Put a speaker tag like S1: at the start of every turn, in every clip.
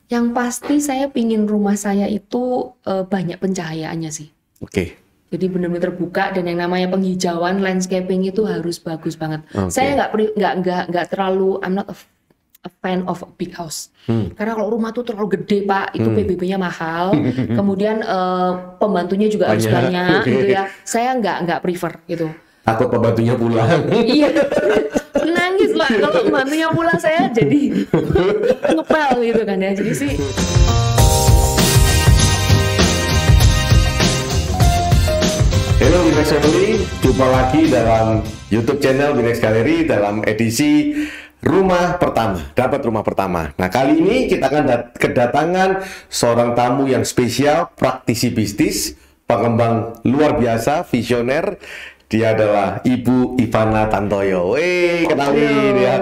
S1: Yang pasti saya pingin rumah saya itu banyak pencahayaannya sih.
S2: Oke.
S1: Jadi benar-benar terbuka dan yang namanya penghijauan, landscaping itu harus bagus banget.
S2: Oke.
S1: Saya nggak terlalu, I'm not a fan of a big house. Karena kalau rumah tuh terlalu gede Pak, itu PBB-nya mahal. Kemudian pembantunya juga harus banyak gitu ya. Saya nggak prefer gitu.
S2: Takut pembantunya pulang.
S1: Iya, nangis Pak kalau pembantunya pulang, saya jadi ngepel gitu kan ya. Jadi sih.
S2: Hello Binex Family, jumpa lagi dalam YouTube channel Binex Gallery dalam edisi rumah pertama, dapat rumah pertama. Nah, kali ini kita akan kedatangan seorang tamu yang spesial, praktisi bisnis, pengembang luar biasa, visioner. Dia adalah Ibu Ivana Tantoyo. Kenalin ya,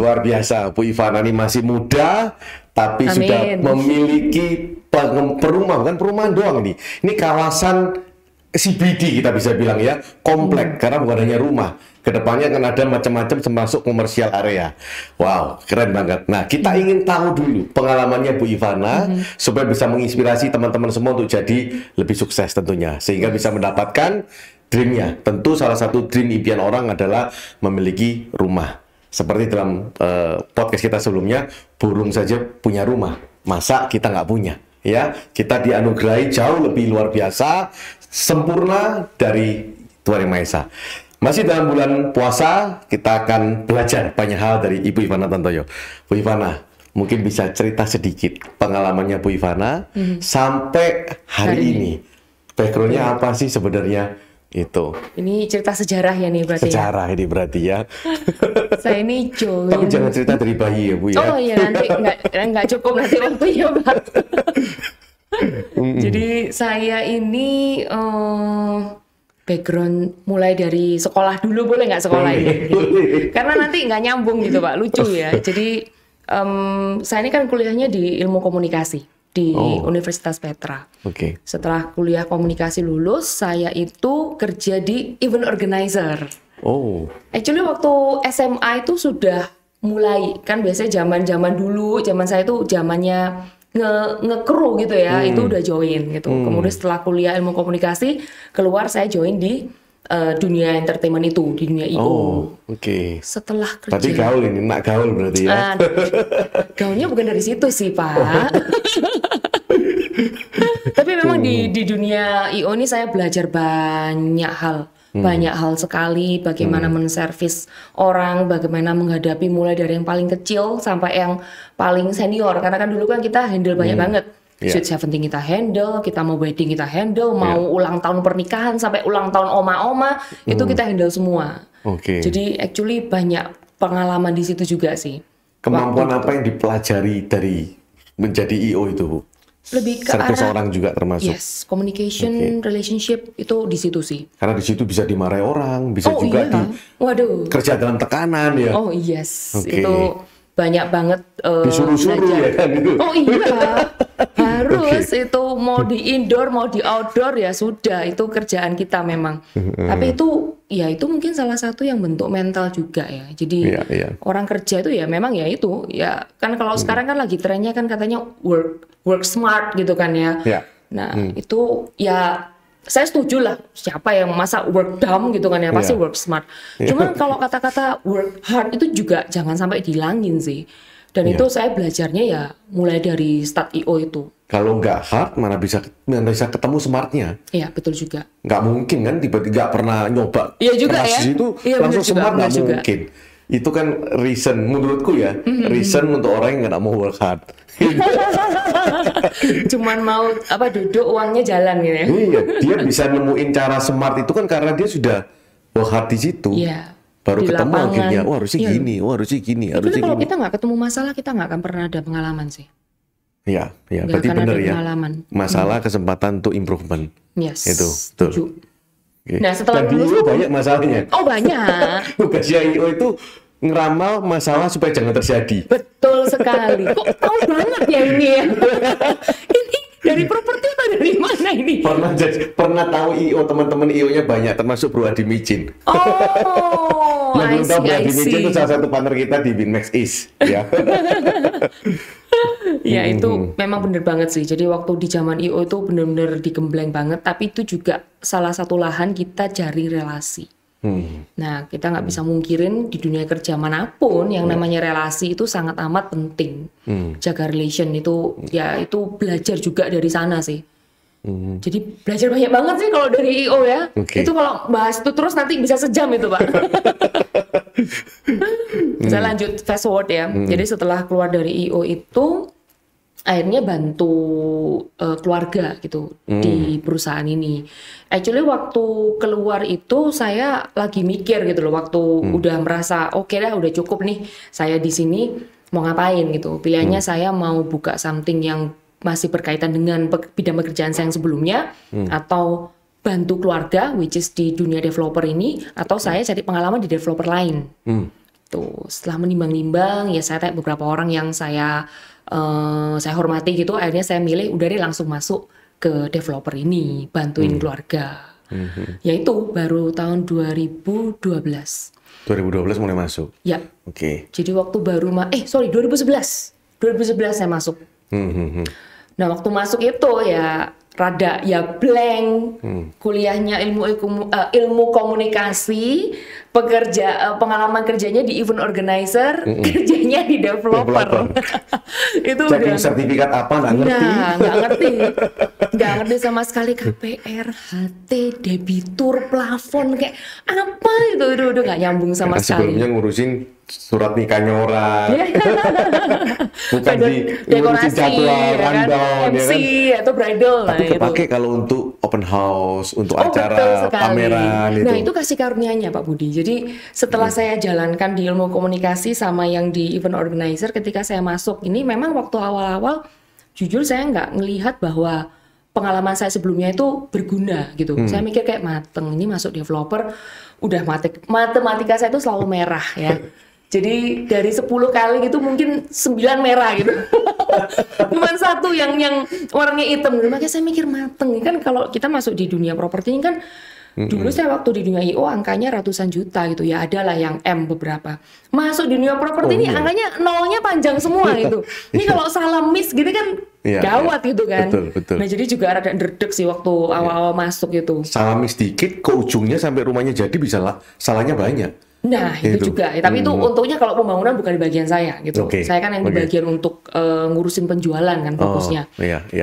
S2: luar biasa. Bu Ivana ini masih muda, tapi
S1: Amin.
S2: sudah memiliki perumahan, bukan perumahan doang ini. Ini kawasan CBD kita bisa bilang ya, komplek, karena bukan hanya rumah. Kedepannya akan ada macam-macam termasuk komersial area. Wow, keren banget. Nah, kita ingin tahu dulu pengalamannya Bu Ivana supaya bisa menginspirasi teman-teman semua untuk jadi lebih sukses tentunya, sehingga bisa mendapatkan dreamnya. Tentu salah satu dream impian orang adalah memiliki rumah. Seperti dalam podcast kita sebelumnya, burung saja punya rumah, masa kita nggak punya? Ya, kita dianugerahi jauh lebih luar biasa, sempurna dari Tuhan Yang Maha Esa. Masih dalam bulan puasa, kita akan belajar banyak hal dari Ibu Ivana Tantoyo. Bu Ivana, mungkin bisa cerita sedikit pengalamannya Bu Ivana sampai hari ini. Backgroundnya apa sih sebenarnya itu?
S1: Ini cerita sejarah ya nih berarti.
S2: Sejarah ini berarti ya.
S1: Saya ini join.
S2: Tapi jangan cerita dari bayi ya Bu ya.
S1: Oh iya, nanti nggak cukup nanti waktunya Pak. Jadi saya ini background mulai dari sekolah dulu, boleh nggak sekolah ini? Karena nanti nggak nyambung gitu Pak, lucu ya. Jadi saya ini kan kuliahnya di ilmu komunikasi di Universitas Petra.
S2: Oke.
S1: Setelah kuliah komunikasi lulus, saya itu kerja di event organizer.
S2: Oh.
S1: Actually waktu SMA itu sudah mulai, kan biasanya zaman dulu, zaman saya itu zamannya nge-crew gitu ya, itu udah join gitu. Kemudian setelah kuliah ilmu komunikasi, keluar saya join di dunia entertainment itu, di dunia IO.
S2: Oh, oke.
S1: Setelah kerja.
S2: Berarti gaul ini, nak gaul berarti ya.
S1: Gaulnya bukan dari situ sih Pak. Tapi memang di dunia IO ini saya belajar banyak hal. Banyak hal sekali, bagaimana menservis orang, bagaimana menghadapi mulai dari yang paling kecil sampai yang paling senior. Karena kan dulu kan kita handle banyak banget. Sweet 17 kita handle, kita mau wedding kita handle, mau ulang tahun pernikahan sampai ulang tahun oma-oma, itu kita handle semua.
S2: Oke.
S1: Jadi actually banyak pengalaman di situ juga sih.
S2: Kemampuan apa yang dipelajari dari menjadi IO itu, Bu?
S1: Lebih ke
S2: Servis
S1: arah
S2: orang juga termasuk.
S1: yes, communication, relationship itu di situ sih.
S2: Karena di situ bisa dimarahi orang, bisa juga
S1: Waduh.
S2: kerja dalam tekanan ya.
S1: Oh yes,
S2: Oke.
S1: itu banyak banget
S2: Disuruh-suruh ya kan itu.
S1: Oh iya, harus itu mau di indoor mau di outdoor ya sudah, itu kerjaan kita memang. Tapi itu ya itu mungkin salah satu yang bentuk mental juga ya. Jadi orang kerja itu ya memang ya itu ya kan kalau sekarang kan lagi trennya kan katanya work smart gitu kan ya. Nah itu ya saya setuju lah, siapa yang masa work dumb gitu kan ya, pasti work smart. Cuman kalau kata-kata work hard itu juga jangan sampai dihilangin sih. Dan itu saya belajarnya ya mulai dari start IO itu.
S2: Kalau nggak hard, mana bisa ketemu smartnya.
S1: Iya, betul juga.
S2: Nggak mungkin kan, tiba-tiba nggak pernah nyoba.
S1: Iya juga ya.
S2: Itu langsung smart, nggak mungkin. Itu kan reason, menurutku ya, reason untuk orang yang nggak mau work hard.
S1: Cuman mau duduk uangnya jalan gitu ya.
S2: Iya, dia bisa nemuin cara smart itu kan karena dia sudah work hard di situ.
S1: Iya.
S2: Baru
S1: Di
S2: ketemu
S1: lapangan.
S2: akhirnya, harusnya gini, harusnya gini, harusnya
S1: kalau
S2: gini.
S1: kita nggak ketemu masalah, kita nggak akan pernah ada pengalaman sih.
S2: Iya,
S1: Nggak
S2: berarti
S1: akan
S2: benar
S1: ada
S2: ya.
S1: pengalaman.
S2: Masalah kesempatan untuk improvement.
S1: Yes.
S2: Itu, betul.
S1: Setuju.
S2: Oke.
S1: Nah, setelah
S2: Dan
S1: lulus
S2: IO banyak masalahnya.
S1: Oh banyak.
S2: Tugasnya IO itu ngeramal masalah supaya jangan terjadi.
S1: Betul sekali. Kok tahu banget ya ini ya? Ini dari properti atau dari mana ini?
S2: Pernah tahu IO, teman-teman IO-nya banyak, termasuk Bro Adi Micin.
S1: Oh,
S2: Yang belum tahu Bro Adi Micin itu salah satu partner kita di Binmax East. Ya.
S1: Ya itu memang bener banget sih. Jadi waktu di zaman IO itu bener-bener digembleng banget. Tapi itu juga salah satu lahan kita cari relasi. Nah kita nggak bisa mungkirin di dunia kerja manapun yang namanya relasi itu sangat amat penting. Jaga relation itu ya itu belajar juga dari sana sih. Jadi belajar banyak banget sih kalau dari IO ya. Itu kalau bahas itu terus nanti bisa sejam itu Pak. Saya lanjut fast forward ya. Jadi setelah keluar dari IO itu akhirnya bantu keluarga gitu di perusahaan ini. Actually waktu keluar itu saya lagi mikir gitu loh. Waktu udah merasa oke dah udah cukup nih saya di sini mau ngapain gitu. Pilihannya saya mau buka something yang masih berkaitan dengan bidang pekerjaan saya yang sebelumnya atau bantu keluarga which is di dunia developer ini atau saya cari pengalaman di developer lain. Tuh, setelah menimbang-nimbang ya saya tanya beberapa orang yang saya hormati gitu akhirnya saya milih udah deh langsung masuk ke developer ini bantuin keluarga. Ya itu baru tahun 2012
S2: mulai masuk.
S1: Ya. Jadi waktu baru 2011 saya masuk. Nah waktu masuk itu ya rada ya blank, kuliahnya ilmu komunikasi, pengalaman kerjanya di event organizer, kerjanya di developer. Itu
S2: checking sertifikat apa
S1: nggak ngerti sama sekali KPR, HT, debitur, plafon kayak apa itu udah nggak nyambung sama sekali.
S2: Sebelumnya ngurusin surat nikahnya orang, bukan ngurusin jadwal rundown,
S1: MC ya kan? Atau bridal.
S2: Tapi kepake kalau untuk open house, untuk acara pameran itu.
S1: Nah itu kasih karunia-nya Pak Budi. Jadi setelah saya jalankan di ilmu komunikasi sama yang di event organizer, ketika saya masuk ini memang waktu awal-awal jujur saya nggak ngelihat bahwa pengalaman saya sebelumnya itu berguna gitu. Saya mikir kayak mateng, ini masuk developer, udah matematika saya itu selalu merah ya. Jadi dari 10 kali gitu mungkin 9 merah gitu. Cuman satu yang warnanya hitam. Makanya saya mikir mateng. Kan kalau kita masuk di dunia properti ini kan dulu saya waktu di dunia IO angkanya ratusan juta gitu ya. Adalah yang M beberapa. Masuk di dunia properti ini angkanya nolnya panjang semua gitu. Ini kalau salah miss gitu kan gawat gitu kan.
S2: Betul.
S1: Nah jadi juga rada derdek sih waktu awal-awal masuk gitu.
S2: Salah miss dikit ke ujungnya sampai rumahnya jadi bisa salahnya banyak.
S1: Nah itu juga, tapi itu untungnya kalau pembangunan bukan di bagian saya gitu. Saya kan yang di bagian untuk ngurusin penjualan kan fokusnya.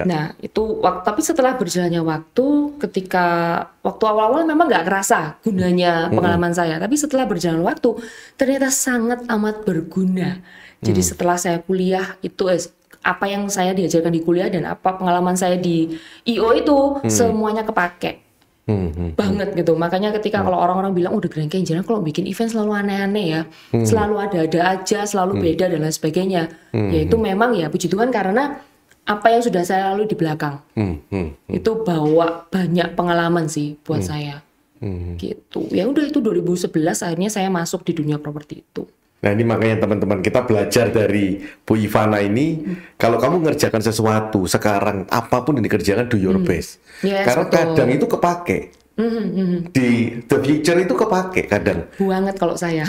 S1: Nah itu tapi setelah berjalannya waktu, ketika waktu awal-awal memang nggak kerasa gunanya pengalaman saya, tapi setelah berjalan waktu ternyata sangat amat berguna. Jadi setelah saya kuliah itu apa yang saya diajarkan di kuliah dan apa pengalaman saya di IO itu semuanya kepake. Banget gitu. Makanya ketika kalau orang-orang bilang udah Grand Canyon kalau bikin event selalu aneh-aneh ya, selalu ada aja, selalu beda dan lain sebagainya. Ya itu memang ya puji Tuhan karena apa yang sudah saya lalui di belakang. Itu bawa banyak pengalaman sih buat saya. Gitu. Ya udah itu 2011 akhirnya saya masuk di dunia properti itu.
S2: Nah ini makanya teman-teman kita belajar dari Bu Ivana ini, kalau kamu ngerjakan sesuatu sekarang, apapun yang dikerjakan do your best. Karena kadang itu kepake. Di the future itu kepake kadang.
S1: Banget kalau saya.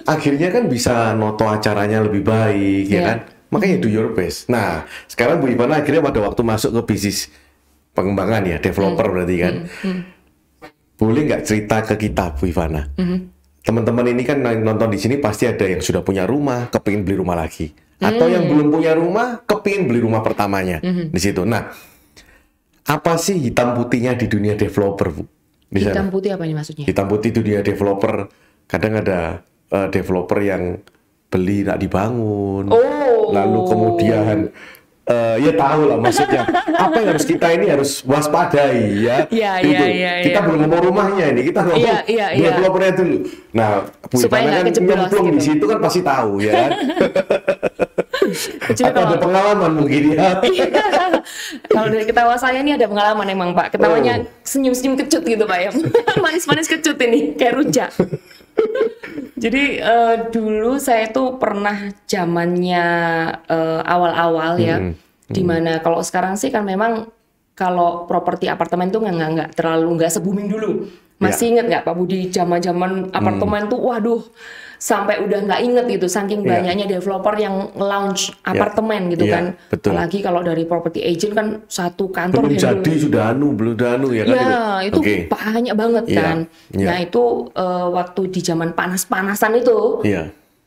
S2: Akhirnya kan bisa noto acaranya lebih baik, ya kan? Makanya do your best. Nah sekarang Bu Ivana akhirnya pada waktu masuk ke bisnis pengembangan ya, developer berarti kan. Boleh nggak cerita ke kita Bu Ivana? Teman-teman ini kan nonton di sini pasti ada yang sudah punya rumah, kepingin beli rumah lagi, atau yang belum punya rumah, kepingin beli rumah pertamanya di situ. Nah, apa sih hitam putihnya di dunia developer, Bu?
S1: Hitam putih apa ini maksudnya?
S2: Hitam putih itu dunia developer. Kadang ada developer yang beli tak dibangun, lalu kemudian ya tahu lah maksudnya apa yang harus kita ini harus waspadai ya. Kita belum ngomong rumahnya ini, kita ngomong developernya dulu. Nah, Bu Ivana kan nyemplung di situ kan pasti tahu ya. Atau ada pengalaman mungkin ya.
S1: Kalau dari ketawa saya ini ada pengalaman emang Pak. Ketawanya senyum-senyum kecut gitu Pak ya. Manis-manis kecut ini kayak rujak. Jadi dulu saya tuh pernah zamannya awal-awal ya, dimana kalau sekarang sih kan memang kalau properti apartemen tuh nggak terlalu nggak se-booming dulu. Masih ingat nggak Pak Budi zaman-zaman apartemen tuh, waduh sampai udah nggak inget gitu, saking banyaknya developer yang launch apartemen gitu kan.
S2: Betul.
S1: Apalagi kalau dari property agent kan satu kantor
S2: belum jadi sudah belum ya kan
S1: itu banyak banget kan. Nah itu waktu di zaman panas-panasan itu,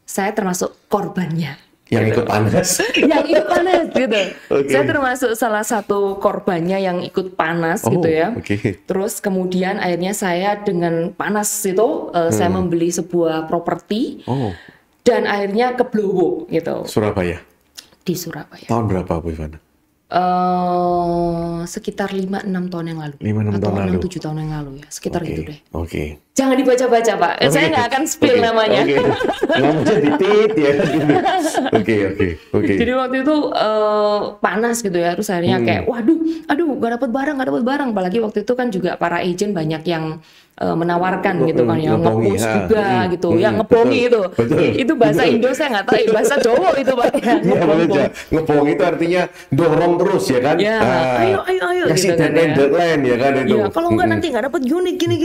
S1: saya termasuk korbannya.
S2: Yang ikut panas.
S1: Yang ikut panas gitu. Saya termasuk salah satu korbannya yang ikut panas gitu ya. Terus kemudian akhirnya saya dengan panas itu saya membeli sebuah properti dan akhirnya ke Blowo gitu.
S2: Surabaya.
S1: Di Surabaya.
S2: Tahun berapa Bu Ivana?
S1: Sekitar 5-6 tahun yang lalu.
S2: 5-6 tahun lalu.
S1: 7 tahun yang lalu ya, sekitar itu deh.
S2: Jangan
S1: dibaca-baca Pak, saya nggak akan spill namanya.
S2: Nggak jadi tit ya.
S1: Jadi waktu itu panas gitu ya, terus akhirnya kayak, aduh, nggak dapat barang. Apalagi waktu itu kan juga para agent banyak yang menawarkan gitu kan, yang nge-push juga gitu, yang ngebohongi itu. Itu bahasa Indo saya nggak tahu, bahasa Jawa itu Pak.
S2: Ngebohongi itu artinya dorong terus ya kan?
S1: Ya, ayo.
S2: Kasih
S1: gitu
S2: deadline ya kan itu.
S1: Ya, kalau nggak nanti nggak dapat unit gini.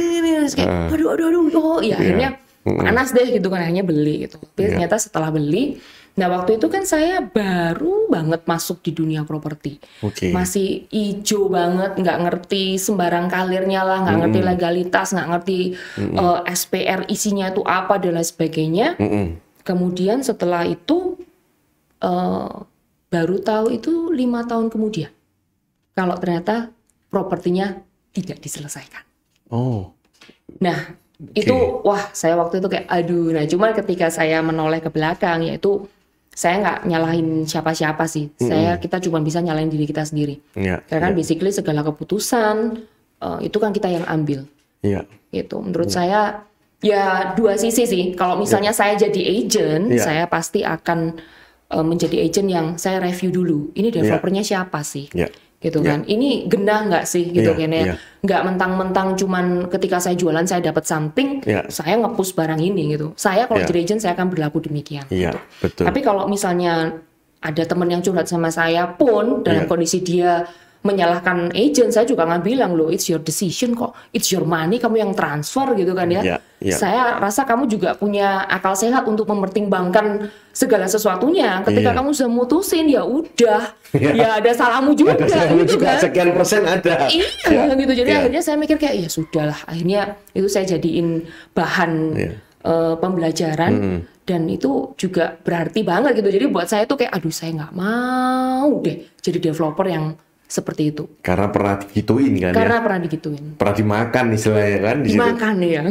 S1: Kayak, aduh, akhirnya panas deh gitu kan, akhirnya beli gitu. Tapi ternyata setelah beli, nah waktu itu kan saya baru banget masuk di dunia properti, masih ijo banget, nggak ngerti sembarang kalirnya lah, nggak ngerti legalitas, nggak ngerti SPR isinya itu apa dan lain sebagainya. Kemudian setelah itu baru tahu itu 5 tahun kemudian kalau ternyata propertinya tidak diselesaikan. Nah itu wah saya waktu itu kayak aduh. Nah cuman ketika saya menoleh ke belakang, yaitu saya nggak nyalahin siapa-siapa sih. Kita cuma bisa nyalahin diri kita sendiri. Karena kan basically segala keputusan itu kan kita yang ambil. Gitu. Menurut saya ya dua sisi sih. Kalau misalnya saya jadi agent, saya pasti akan menjadi agent yang saya review dulu. Ini developernya siapa sih? Gitu kan, ini genah nggak sih gitu kan ya, nggak mentang-mentang cuman ketika saya jualan saya dapat something, saya nge-push barang ini gitu. Saya kalau jadi agent saya akan berlaku demikian. Gitu. Tapi kalau misalnya ada teman yang curhat sama saya pun dalam kondisi dia menyalahkan agent, saya juga nggak bilang loh, it's your decision kok, it's your money, kamu yang transfer gitu kan ya. Saya rasa kamu juga punya akal sehat untuk mempertimbangkan segala sesuatunya. Ketika kamu sudah mutusin, ya udah, ya ada salahmu juga.
S2: Gitu kan. Sekian persen ada.
S1: Iya, gitu. Jadi akhirnya saya mikir kayak ya sudahlah. Akhirnya itu saya jadiin bahan pembelajaran. Dan itu juga berarti banget gitu. Jadi buat saya tuh kayak aduh saya nggak mau deh jadi developer yang seperti itu.
S2: Karena pernah digituin kan
S1: pernah digituin.
S2: Pernah dimakan istilahnya kan.
S1: Dimakan ya.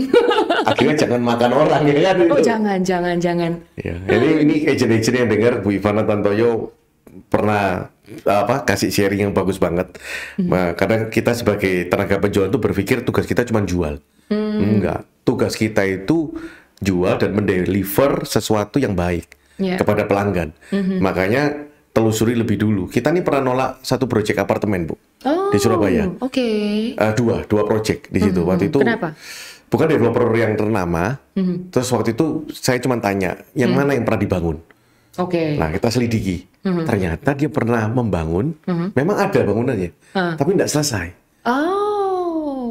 S2: Akhirnya jangan makan orang ya kan.
S1: Oh jangan.
S2: Ya, ini agent-agent yang dengar Bu Ivana Tantoyo pernah kasih sharing yang bagus banget. Nah, kadang kita sebagai tenaga penjual itu berpikir tugas kita cuma jual. Enggak. Tugas kita itu jual dan mendeliver sesuatu yang baik kepada pelanggan. Makanya telusuri lebih dulu. Kita nih pernah nolak satu proyek apartemen Bu di Surabaya. Dua proyek di situ. Waktu itu.
S1: Kenapa?
S2: Bukan developer yang ternama. Terus waktu itu saya cuma tanya yang mana yang pernah dibangun. Nah kita selidiki. Ternyata dia pernah membangun. Memang ada bangunannya, tapi tidak selesai.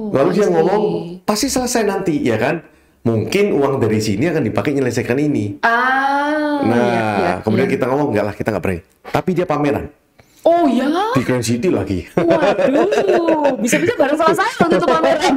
S2: Lalu dia ngomong pasti selesai nanti ya kan. Mungkin uang dari sini akan dipakai menyelesaikan ini. Kemudian kita ngomong enggak lah, kita nggak berani. Tapi dia pameran.
S1: Oh ya?
S2: Di Grand City lagi.
S1: Waduh, bisa-bisa bareng sama saya waktu itu pameran.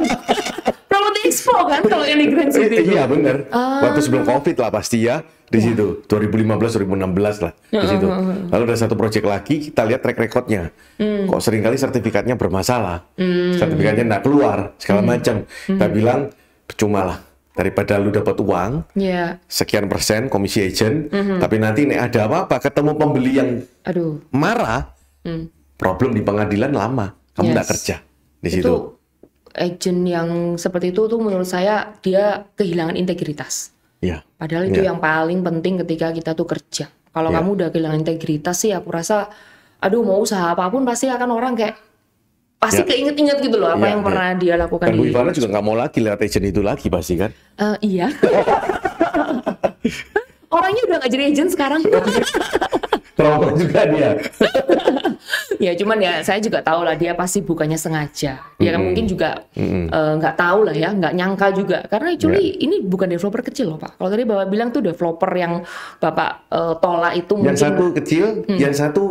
S1: Property Expo kan kalau yang di Grand City.
S2: Iya benar. Waktu sebelum COVID lah pasti ya di situ. 2015-2016 lah di situ. Lalu ada satu proyek lagi, kita lihat track recordnya. Kok seringkali sertifikatnya bermasalah. Sertifikatnya nggak keluar, segala macam. Kita bilang percuma lah. Daripada lu dapat uang sekian persen komisi agent, tapi nanti nih ada apa-apa ketemu pembeli yang marah, problem di pengadilan lama, kamu nggak kerja di situ.
S1: Itu agent yang seperti itu tuh menurut saya dia kehilangan integritas. Padahal itu yang paling penting ketika kita tuh kerja. Kalau kamu udah kehilangan integritas sih, aku rasa, mau usaha apapun pasti akan orang kayak pasti keinget-inget gitu loh apa yang pernah dia lakukan.
S2: Dan Bu Ivana juga nggak mau lagi lihat agent itu lagi pasti kan?
S1: Iya. Orangnya udah nggak jadi agent sekarang.
S2: Trauma juga dia.
S1: Ya cuman ya saya juga tahu lah dia pasti bukannya sengaja. Dia kan mungkin juga nggak tahu lah ya, nggak nyangka juga. Karena actually ini bukan developer kecil loh Pak. Kalau tadi Bapak bilang tuh developer yang Bapak tolak itu mungkin.
S2: Yang satu kecil, yang satu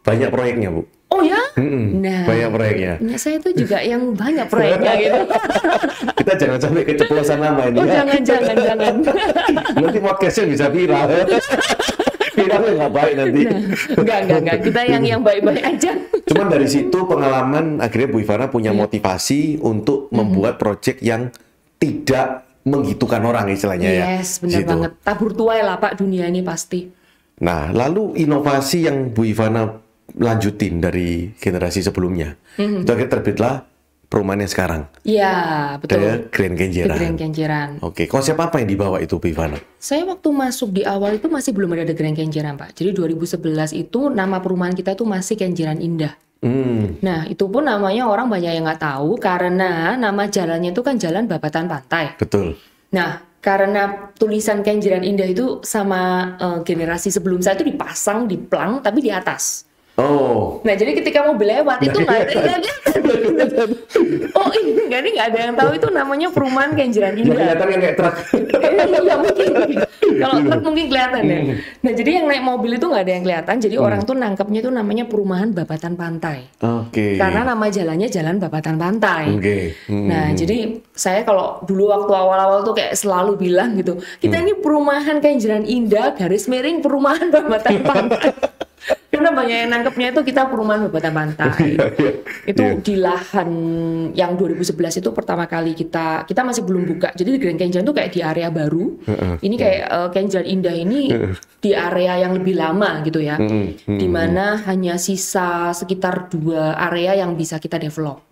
S2: banyak proyeknya Bu.
S1: Oh ya?
S2: Nah, banyak proyeknya.
S1: Ya saya itu juga yang banyak proyeknya gitu.
S2: Kita jangan sampai keceplosan nama ini.
S1: Oh ya? jangan.
S2: Nanti podcastnya bisa viral. Viralnya nggak baik nanti.
S1: Nah, enggak. Kita yang baik-baik aja.
S2: Cuman dari situ pengalaman akhirnya Bu Ivana punya motivasi untuk membuat proyek yang tidak menggitukan orang istilahnya ya.
S1: Yes, benar banget. Tabur tuai lah Pak dunia ini pasti. Nah,
S2: lalu inovasi yang Bu Ivana lanjutin dari generasi sebelumnya. Itu akhirnya terbitlah perumahan yang sekarang.
S1: Iya, betul.
S2: Grand Kenjeran.
S1: Grand Kenjeran.
S2: Oke, konsep apa yang dibawa itu Bu Ivana?
S1: Saya waktu masuk di awal itu masih belum ada The Grand Kenjeran Pak. Jadi 2011 itu nama perumahan kita itu masih Kenjeran Indah. Nah, itu pun namanya orang banyak yang nggak tahu karena nama jalannya itu kan Jalan Babatan Pantai.
S2: Betul.
S1: Nah, karena tulisan Kenjeran Indah itu sama generasi sebelum saya itu dipasang di plang tapi di atas.
S2: Oh.
S1: Nah, jadi ketika mobil lewat itu nggak ada. Oh, ini nggak ada yang tahu itu namanya perumahan Kenjeran Indah.
S2: Kelihatan yang kayak truk.
S1: Iya mungkin. Kalau truk mungkin kelihatan ya. Nah, jadi yang naik mobil itu nggak ada yang kelihatan. Jadi orang tuh nangkepnya itu namanya perumahan Babatan Pantai.
S2: Oke.
S1: Karena nama jalannya Jalan Babatan Pantai.
S2: Oke.
S1: Nah, jadi saya kalau dulu waktu awal-awal tuh kayak selalu bilang gitu, kita ini perumahan Kenjeran Indah garis miring perumahan Babatan Pantai. Karena banyak yang nangkepnya itu kita perumahan Babatan Pantai. Itu di lahan yang 2011 itu pertama kali kita masih belum buka. Jadi di Grand Kenjeran itu kayak di area baru. Ini kayak Kenjeran Indah ini di area yang lebih lama gitu ya. Di mana hanya sisa sekitar 2 area yang bisa kita develop.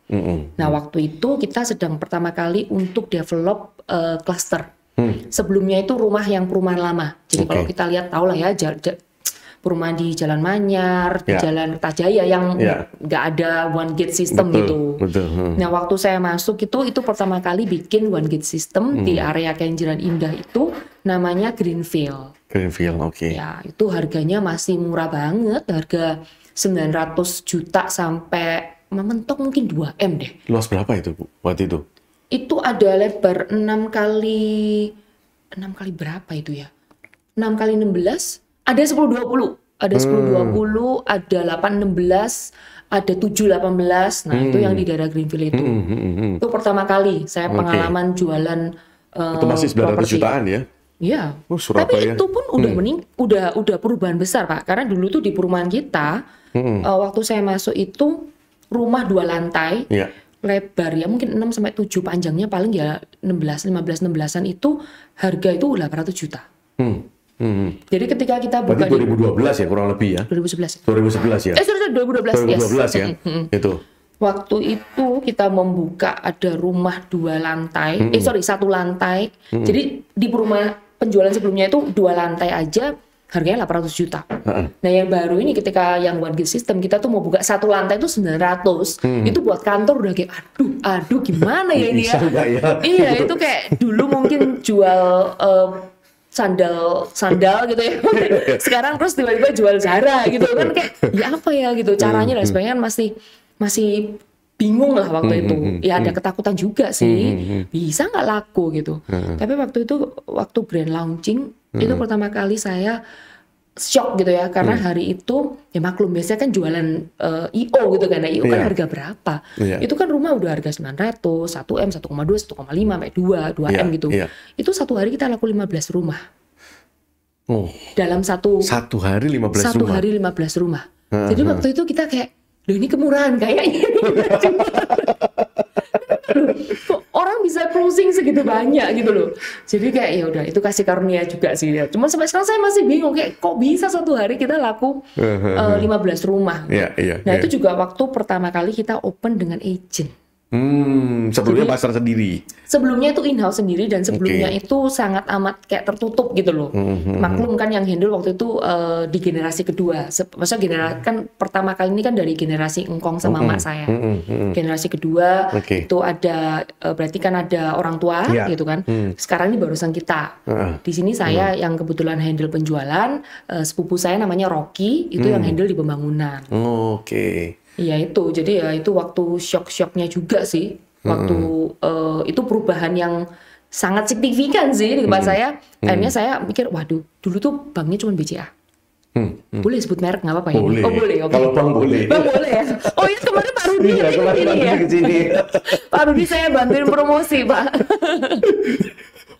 S1: Nah, waktu itu kita sedang pertama kali untuk develop cluster. Sebelumnya itu rumah yang perumahan lama. Jadi kalau kita lihat tahu lah ya perumahan di Jalan Manyar, di Jalan Kertajaya yang nggak ada one gate system gitu.
S2: Betul.
S1: Nah, waktu saya masuk itu pertama kali bikin one gate system di area Kenjeran Indah itu namanya Greenfield.
S2: Greenfield, oke.
S1: Ya, itu harganya masih murah banget, harga 900 juta sampai mentok mungkin 2M deh.
S2: Luas berapa itu Bu waktu itu?
S1: Itu ada lebar 6 kali berapa itu ya? 6 kali 16. Ada 10-20, ada 10-20, ada 8-16, ada 7-18. Nah, itu yang di daerah Greenfield itu. Itu pertama kali saya pengalaman jualan
S2: itu masih 900 jutaan ya?
S1: Iya. Tapi itu pun udah perubahan besar Pak. Karena dulu tuh di perumahan kita, waktu saya masuk itu rumah 2 lantai. Lebar ya mungkin 6-7, panjangnya paling ya 15-16an itu harga itu 800 juta. Jadi ketika kita buka
S2: berarti 2012 ya kurang lebih ya? 2011 ya?
S1: Sorry, 2012
S2: ya? Itu.
S1: Waktu itu kita membuka ada rumah 2 lantai, 1 lantai. Jadi di rumah penjualan sebelumnya itu 2 lantai aja harganya 800 juta. Nah, yang baru ini ketika yang one gate system kita tuh mau buka 1 lantai itu 900. Itu buat kantor udah kayak aduh gimana ya ini ya? Iya, itu kayak dulu mungkin jual sandal gitu ya. Sekarang terus tiba-tiba jual Zara gitu kan, kayak ya apa ya gitu caranya dan sebagainya, masih bingung lah waktu itu. Ya ada ketakutan juga sih, bisa nggak laku gitu. Tapi waktu itu waktu grand launching itu pertama kali saya shock gitu ya, karena hari itu ya maklum biasanya kan jualan IO gitu kan, IO kan harga berapa? Itu kan rumah udah harga 900, 1M, 1,2, 1,5 sampai 2M gitu. Itu satu hari kita laku 15 rumah. Dalam satu
S2: hari 15 rumah.
S1: Hari 15 rumah. Jadi waktu itu kita kayak, loh ini kemurahan kayaknya. Kok orang bisa closing segitu banyak gitu loh. Jadi kayak ya udah itu kasih karunia juga sih ya. Cuma sampai sekarang saya masih bingung kayak kok bisa satu hari kita laku 15 rumah. Nah itu juga waktu pertama kali kita open dengan agent.
S2: Sebelumnya pasar sendiri.
S1: Sebelumnya itu in-house sendiri dan sebelumnya itu sangat amat kayak tertutup gitu loh. Maklum kan yang handle waktu itu di generasi kedua. Maksudnya generasi kan pertama kali ini kan dari generasi engkong sama mak saya. Generasi kedua itu ada berarti kan ada orang tua gitu kan. Sekarang ini barusan kita. Di sini saya yang kebetulan handle penjualan, sepupu saya namanya Rocky itu yang handle di pembangunan. Iya itu, jadi ya itu waktu shock-shocknya juga sih. Waktu itu perubahan yang sangat signifikan sih di tempat saya. Akhirnya saya mikir, waduh, dulu tuh banknya cuma BCA. Boleh sebut merek nggak apa-apa ya?
S2: Boleh.
S1: Oh boleh, oke.
S2: Kalau bank boleh.
S1: Bang boleh ya? Oh iya kemarin Pak Rudi
S2: ke sini.
S1: Pak Rudi saya bantuin promosi Pak.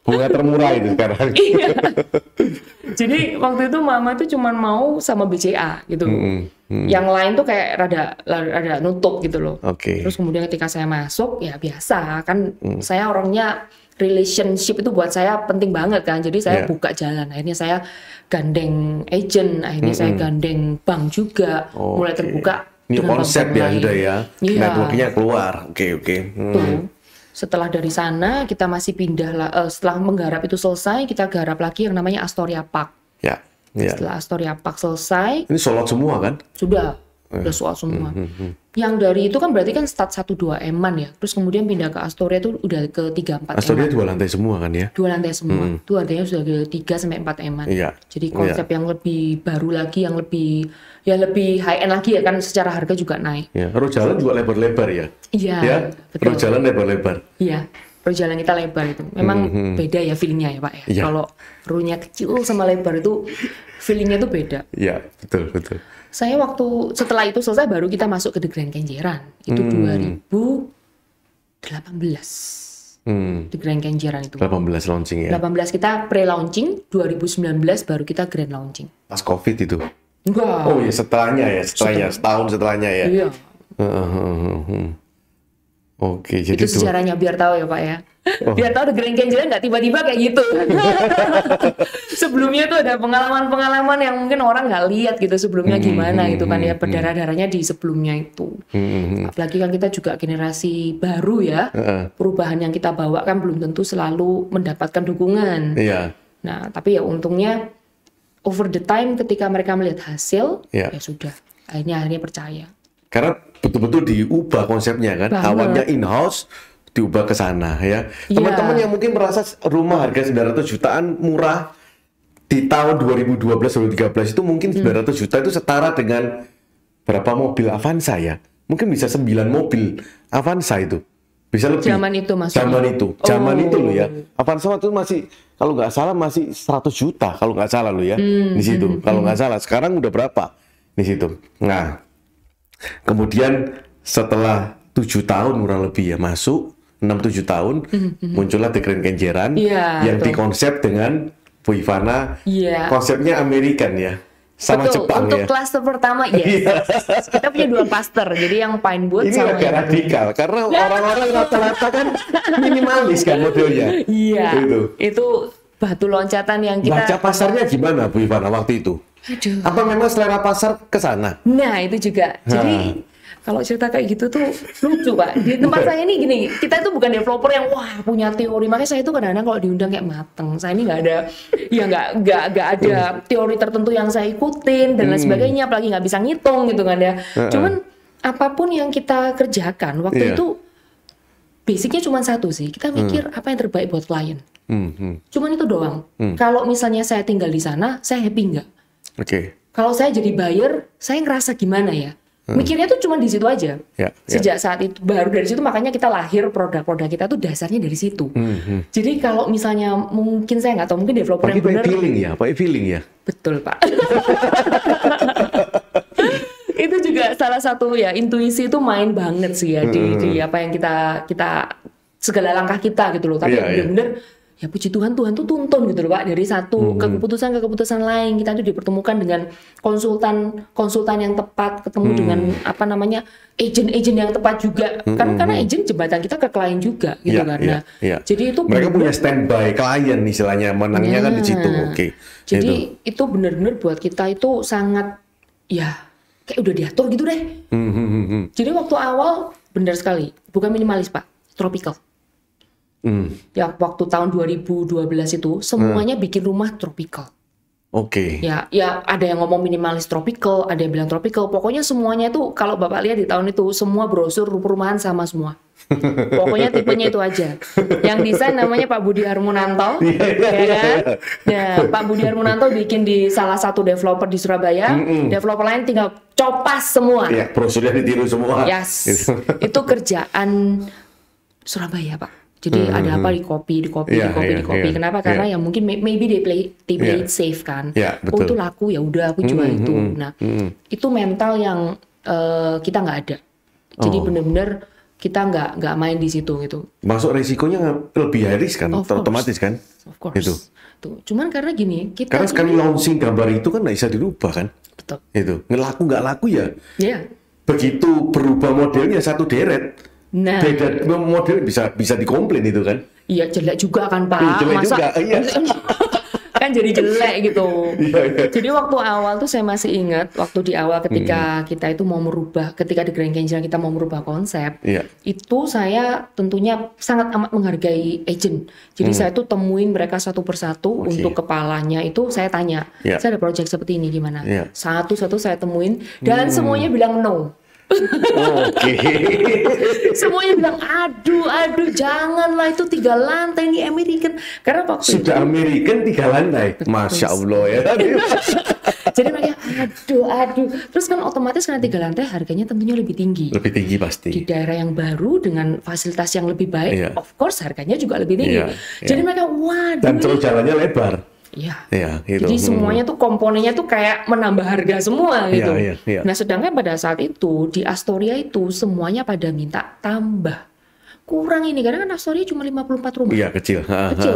S2: Bunga termurah itu sekarang.
S1: Iya. Jadi waktu itu mama tuh cuma mau sama BCA gitu. Yang lain tuh kayak rada nutup gitu loh.
S2: Oke.
S1: Terus kemudian ketika saya masuk ya biasa kan saya orangnya relationship itu buat saya penting banget kan. Jadi saya buka jalan. Akhirnya saya gandeng agent, akhirnya saya gandeng bank juga. Mulai terbuka.
S2: Ini konsep ya sudah ya.
S1: Iya.
S2: Networknya keluar. Oke.
S1: Tuh. Setelah dari sana kita masih pindah setelah menggarap itu selesai kita garap lagi yang namanya Astoria Park.
S2: Ya.
S1: Setelah Astoria Park selesai.
S2: Ini sold out semua kan?
S1: Sudah sold out semua. Yang dari itu kan berarti kan start 1-2 Eman ya. Terus kemudian pindah ke Astoria itu udah ke 3-4 Eman.
S2: Astoria 2 lantai semua kan ya?
S1: 2 lantai semua. Itu artinya sudah ke 3-4 Eman.
S2: Iya.
S1: Jadi konsep yang lebih baru lagi, yang lebih high end lagi ya kan, secara harga juga naik.
S2: Ya. Road jalan juga lebar-lebar ya?
S1: Iya.
S2: Ya?
S1: Betul.
S2: Road jalan lebar-lebar.
S1: Iya. Road jalan kita lebar itu. Memang beda ya feelingnya ya Pak ya.
S2: Iya.
S1: Kalau roadnya kecil sama lebar itu feelingnya tuh beda.
S2: Iya, betul.
S1: Saya waktu setelah itu selesai baru kita masuk ke The Grand Kenjeran. Itu 2018. The Grand Kenjeran itu.
S2: 18 launching ya?
S1: 18 kita pre-launching, 2019 baru kita grand launching.
S2: Pas COVID itu?
S1: Enggak.
S2: Oh ya setelahnya, setahun setelahnya ya?
S1: Iya.
S2: Oke, jadi
S1: Itu sejarahnya biar tahu ya Pak ya. Biar tahu The Grand Kenjeran nggak tiba-tiba kayak gitu. Sebelumnya tuh ada pengalaman-pengalaman yang mungkin orang nggak lihat gitu sebelumnya gimana gitu kan ya, berdarah-darahnya di sebelumnya itu. Apalagi kan kita juga generasi baru ya. Perubahan yang kita bawa kan belum tentu selalu mendapatkan dukungan.
S2: Iya.
S1: Nah, tapi ya untungnya over the time ketika mereka melihat hasil, ya sudah. Akhirnya percaya.
S2: Karena betul-betul diubah konsepnya kan. Awalnya in-house, diubah ke sana ya. Teman-teman yang mungkin merasa rumah harga 900 jutaan murah di tahun 2012-2013 itu mungkin 900 juta itu setara dengan berapa mobil Avanza ya? Mungkin bisa 9 mobil Avanza itu. Bisa lebih.
S1: Zaman itu maksudnya?
S2: Zaman itu loh ya. Avanza waktu itu masih, kalau nggak salah masih 100 juta kalau nggak salah loh ya. Di situ. Kalau nggak salah. Sekarang udah berapa? Di situ. Nah, kemudian setelah 7 tahun kurang lebih ya masuk, 6-7 tahun, muncullah The Grand Kenjeran yang dikonsep dengan Bu Ivana, konsepnya American ya, sama Jepang
S1: untuk
S2: ya.
S1: klaster pertama, kita punya 2 klaster, jadi yang Pinewood
S2: ini
S1: sama
S2: agak radikal, karena orang-orang rata-rata kan minimalis kan modelnya.
S1: Iya, itu batu loncatan yang kita...
S2: Baca pasarnya gimana Bu Ivana waktu itu?
S1: Aduh.
S2: Apa memang selera pasar ke sana?
S1: Nah, itu juga. Jadi kalau cerita kayak gitu tuh lucu Pak. Di tempat saya ini gini, kita itu bukan developer yang wah punya teori. Makanya saya itu kadang-kadang kalau diundang kayak mateng. Saya ini nggak ada, ya nggak ada teori tertentu yang saya ikutin dan lain sebagainya. Apalagi nggak bisa ngitung gitu kan ya. Cuman apapun yang kita kerjakan waktu itu basicnya cuma satu sih. Kita mikir apa yang terbaik buat klien. Cuman itu doang. Kalau misalnya saya tinggal di sana, saya happy nggak? Kalau saya jadi buyer, saya ngerasa gimana ya? Mikirnya tuh cuma di situ aja. Sejak saat itu, baru dari situ makanya kita lahir produk-produk kita tuh dasarnya dari situ. Jadi kalau misalnya mungkin saya nggak tahu, mungkin developer yang benar.
S2: Pakai feeling ya.
S1: Betul Pak. Itu juga salah satu ya, intuisi itu main banget sih ya di apa yang kita segala langkah kita gitu loh. Tapi benar-benar ya puji Tuhan, Tuhan tuh tuntun gitu loh Pak, dari satu keputusan ke keputusan lain. Kita tuh dipertemukan dengan konsultan yang tepat, ketemu dengan apa namanya agent yang tepat juga. Karena agent jembatan kita ke klien juga gitu kan. Jadi itu
S2: mereka punya standby klien istilahnya, menangnya kan di situ.
S1: Jadi itu benar-benar buat kita itu sangat ya kayak udah diatur gitu deh. Jadi waktu awal benar sekali, bukan minimalis Pak, tropical. Ya waktu tahun 2012 itu semuanya bikin rumah tropical.
S2: Oke.
S1: Ya ada yang ngomong minimalis tropical, ada yang bilang tropical. Pokoknya semuanya itu kalau Bapak lihat di tahun itu semua brosur perumahan sama semua. Pokoknya tipenya itu aja. Yang desain namanya Pak Budi Harmunanto, ya kan? Ya, Pak Budi Harmunanto bikin di salah satu developer di Surabaya. Developer lain tinggal copas semua.
S2: Iya, brosurnya ditiru semua.
S1: Yes. Itu kerjaan Surabaya, Pak. Jadi ada apa di copy. Kenapa? Karena ya mungkin maybe they play it safe kan. Oh itu laku ya udah aku jual itu. Nah itu mental yang kita nggak ada. Jadi benar-benar kita nggak main di situ gitu.
S2: Masuk resikonya lebih high risk kan, otomatis kan.
S1: Of course. Itu. Tuh. Cuman karena gini kita.
S2: Karena sekali launching gambar itu kan nggak bisa dirubah kan.
S1: Betul.
S2: Itu ngelaku nggak laku ya.
S1: Iya.
S2: Begitu berubah modelnya satu deret.
S1: Nah,
S2: beda model bisa dikomplain itu kan?
S1: Iya jelek juga kan Pak.
S2: Jelek juga, iya.
S1: Kan jadi jelek gitu.
S2: Iya.
S1: Jadi waktu awal tuh saya masih ingat waktu di awal ketika kita itu mau merubah, ketika di Grand Canyon kita mau merubah konsep, itu saya tentunya sangat amat menghargai agent. Jadi saya tuh temuin mereka satu persatu untuk kepalanya itu saya tanya, saya ada project seperti ini gimana? Satu-satu saya temuin dan semuanya bilang no.
S2: Oke.
S1: Semuanya bilang aduh janganlah itu 3 lantai ini American karena waktu
S2: sudah itu, American 3 lantai. Masya Allah ya.
S1: Jadi mereka aduh terus kan otomatis karena 3 lantai harganya tentunya lebih tinggi
S2: pasti
S1: di daerah yang baru dengan fasilitas yang lebih baik. Of course harganya juga lebih tinggi. Jadi mereka waduh
S2: dan terus jalannya lebar.
S1: Iya, gitu. Jadi semuanya tuh komponennya tuh kayak menambah harga semua gitu. Nah, sedangkan pada saat itu di Astoria itu semuanya pada minta tambah. Kurang ini karena kan Astoria cuma 54 rumah.
S2: Iya, kecil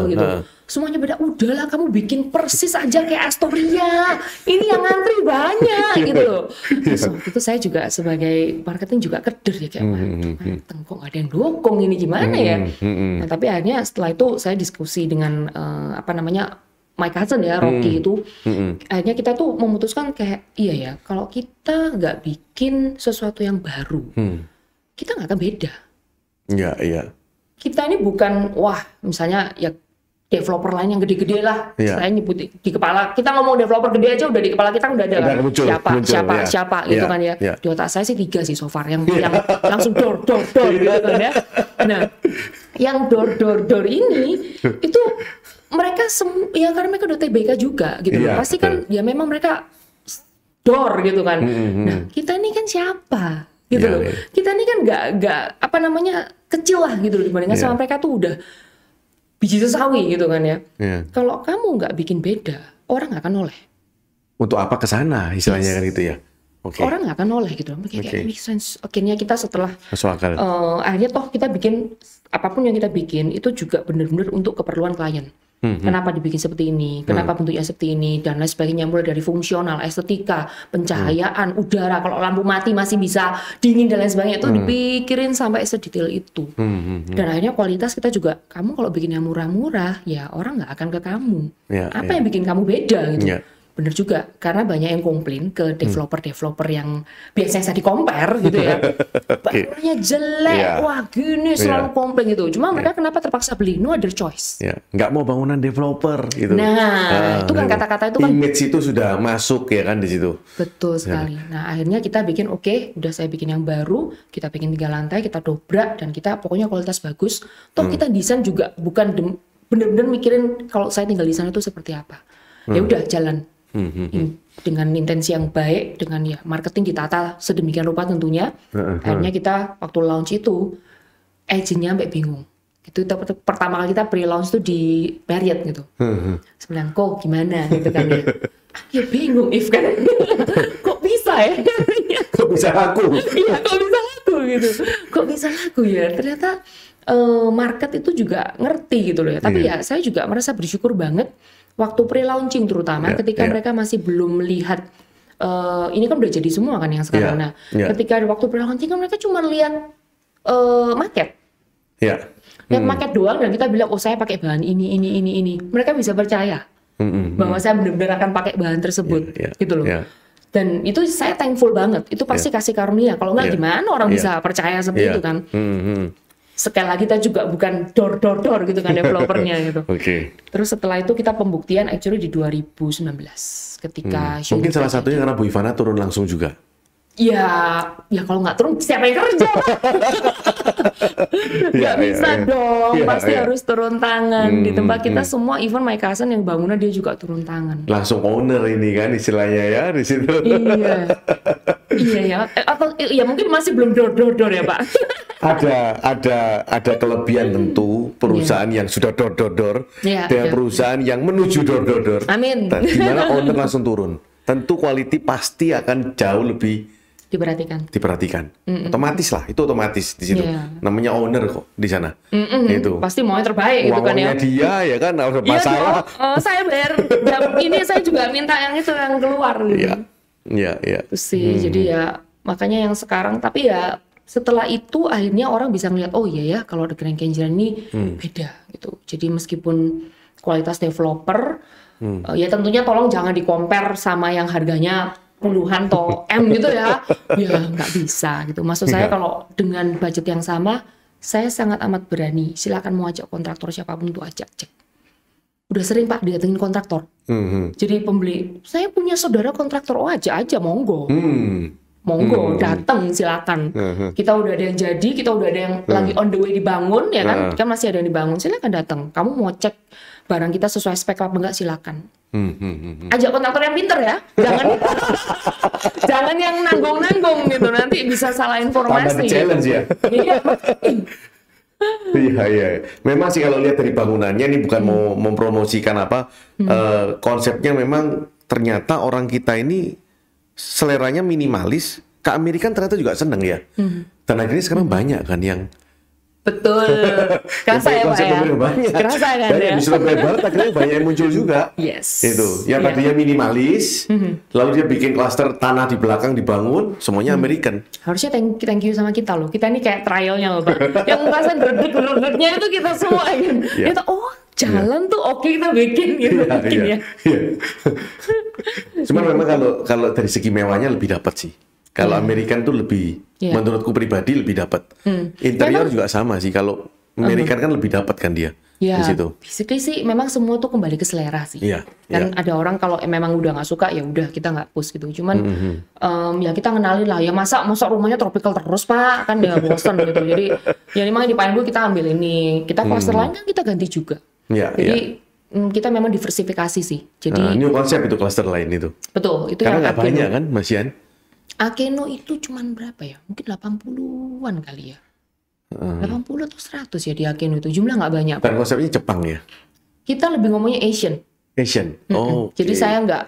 S1: gitu. Semuanya beda. Udahlah kamu bikin persis aja kayak Astoria. Ini yang ngantri banyak gitu loh. Terus waktu itu saya juga sebagai marketing juga keder ya kayak kok nggak ada yang dukung ini gimana ya. Nah, tapi akhirnya setelah itu saya diskusi dengan my cousin ya, Rocky itu, akhirnya kita tuh memutuskan kayak, iya ya, kalau kita nggak bikin sesuatu yang baru, kita nggak akan beda.
S2: Iya.
S1: Kita ini bukan, misalnya ya developer lain yang gede-gede lah, saya nyebut di kepala, kita ngomong developer gede aja udah di kepala kita udah ada kan, siapa gitu kan ya. Di otak saya sih 3 sih so far, yang langsung door gitu kan ya. Nah, yang door ini, itu mereka ya karena mereka udah TBK juga gitu loh. Pasti kan ya memang mereka door gitu kan. Nah, kita ini kan siapa gitu loh. Kita ini kan nggak kecil lah gitu loh dibandingkan sama mereka tuh udah biji sesawi gitu kan ya. Kalau kamu nggak bikin beda, orang nggak akan noleh.
S2: Untuk apa ke sana istilahnya kan gitu ya.
S1: Orang nggak akan noleh gitu. Kayak make sense. Akhirnya kita setelah akhirnya toh kita bikin apapun yang kita bikin itu juga benar-benar untuk keperluan klien. Kenapa dibikin seperti ini, kenapa bentuknya seperti ini, dan lain sebagainya, mulai dari fungsional, estetika, pencahayaan, udara, kalau lampu mati masih bisa dingin dan lain sebagainya, itu dipikirin sampai sedetail itu. Dan akhirnya kualitas kita juga, kamu kalau bikin yang murah-murah, ya orang nggak akan ke kamu. Apa yang bikin kamu beda gitu? Bener juga, karena banyak yang komplain ke developer-developer yang biasanya saya di-compare gitu ya. Bangunannya jelek, wah gini selalu komplain gitu. Cuma mereka kenapa terpaksa beli? No other choice.
S2: Nggak mau bangunan developer gitu.
S1: Nah, itu kan kata-kata itu kan.
S2: Image itu sudah masuk ya kan di situ.
S1: Betul sekali. Nah, akhirnya kita bikin udah saya bikin yang baru, kita bikin 3 lantai, kita dobrak, dan kita pokoknya kualitas bagus. Toh kita desain juga bukan bener-bener mikirin kalau saya tinggal di sana itu seperti apa. Ya udah jalan. Dengan intensi yang baik, dengan ya marketing ditata sedemikian rupa tentunya. Akhirnya kita waktu launch itu agentnya sampai bingung. Itu pertama kali kita pre-launch tuh di Marriott gitu. Sebenarnya kok gimana gitu kan ya. Ya bingung If kan. Kok bisa ya?
S2: Kok bisa laku?
S1: Iya kok bisa laku gitu. Kok bisa laku ya? Ternyata market itu juga ngerti gitu loh ya. Tapi ya saya juga merasa bersyukur banget waktu pre-launching terutama ketika mereka masih belum melihat ini kan udah jadi semua kan yang sekarang. Nah, ketika waktu pre-launching kan mereka cuma lihat market. Lihat market doang dan kita bilang saya pakai bahan ini. Mereka bisa percaya bahwa saya benar-benar akan pakai bahan tersebut gitu loh. Dan itu saya thankful banget. Itu pasti kasih karunia. Kalau nggak gimana orang bisa percaya seperti itu kan. sekali lagi kita juga bukan door gitu kan developernya gitu. Terus setelah itu kita pembuktian actually di 2019 ketika
S2: mungkin salah satunya karena Bu Ivana turun langsung juga.
S1: Ya kalau nggak turun siapa yang kerja? Nggak bisa dong, pasti harus turun tangan. Di tempat kita semua, even my cousin yang bangunan dia juga turun tangan.
S2: Langsung owner ini kan istilahnya ya di situ.
S1: Iya ya, atau ya mungkin masih belum door ya Pak.
S2: Ada kelebihan tentu perusahaan yang sudah door dan perusahaan yang menuju door.
S1: Amin.
S2: Di mana owner langsung turun. Tentu quality pasti akan jauh lebih diperhatikan. Otomatis lah, itu otomatis di situ. Namanya owner kok di sana. Itu
S1: pasti mau yang terbaik gitu kan ya.
S2: Dia ya kan harus masalah.
S1: Saya bayar jam ini, saya juga minta yang itu yang keluar gitu.
S2: Iya.
S1: Terus sih, jadi ya makanya yang sekarang, tapi ya setelah itu akhirnya orang bisa ngeliat, oh iya ya kalau The Grand Kenjeran ini beda gitu. Jadi meskipun kualitas developer, ya tentunya tolong jangan di-compare sama yang harganya puluhan atau M gitu ya. Ya nggak bisa gitu. Maksud saya kalau dengan budget yang sama, saya sangat amat berani. Silakan mau ajak kontraktor siapapun tuh ajak, cek. Udah sering Pak didatengin kontraktor. Jadi pembeli, saya punya saudara kontraktor, oh aja monggo. Monggo datang silakan. Kita udah ada yang jadi, kita udah ada yang lagi on the way dibangun ya kan. Kan masih ada yang dibangun, silakan datang. Kamu mau cek barang kita sesuai spek apa enggak, silakan. Ajak kontraktor yang pinter ya, jangan yang nanggung gitu, nanti bisa salah informasi.
S2: Tambah challenge ya. Iya. Memang sih kalau lihat dari bangunannya ini bukan mau mempromosikan apa, konsepnya memang ternyata orang kita ini seleranya minimalis. Ke Amerika ternyata juga seneng ya. Dan akhirnya sekarang banyak kan yang
S1: betul. Kerasa ya Pak ya? Kerasa kan ya?
S2: Di Surabaya Barat akhirnya banyak yang muncul juga.
S1: Yes.
S2: Itu. Yang tadinya minimalis, lalu dia bikin klaster tanah di belakang dibangun, semuanya American.
S1: Harusnya thank you sama kita loh. Kita ini kayak trialnya loh Pak. Yang merasa gerdek-gerdeknya itu kita semua kan. Kita, jalan tuh oke kita bikin gitu. Iya.
S2: Cuman memang kalau dari segi mewahnya lebih dapat sih. Kalau American tuh lebih, menurutku pribadi lebih dapat. Interior juga sama sih. Kalau American kan lebih dapat kan dia di situ.
S1: Basically sih memang semua tuh kembali ke selera sih. Kan ada orang kalau memang udah nggak suka ya udah kita nggak push gitu. Cuman ya kita kenalin lah ya, masa rumahnya tropical terus Pak, kan dia bosan gitu. Jadi ya memang di Pinewood kita ambil ini, kita cluster lain kan kita ganti juga. Jadi kita memang diversifikasi sih. Jadi
S2: new konsep itu cluster lain itu.
S1: Betul, itu
S2: karena nggak banyak kan Mas Yan?
S1: Akeno itu cuman berapa ya? Mungkin 80-an kali ya. 80 atau 100 ya di Akeno itu. Jumlah nggak banyak.
S2: Dan konsepnya Jepang ya?
S1: Kita lebih ngomongnya Asian. Jadi saya nggak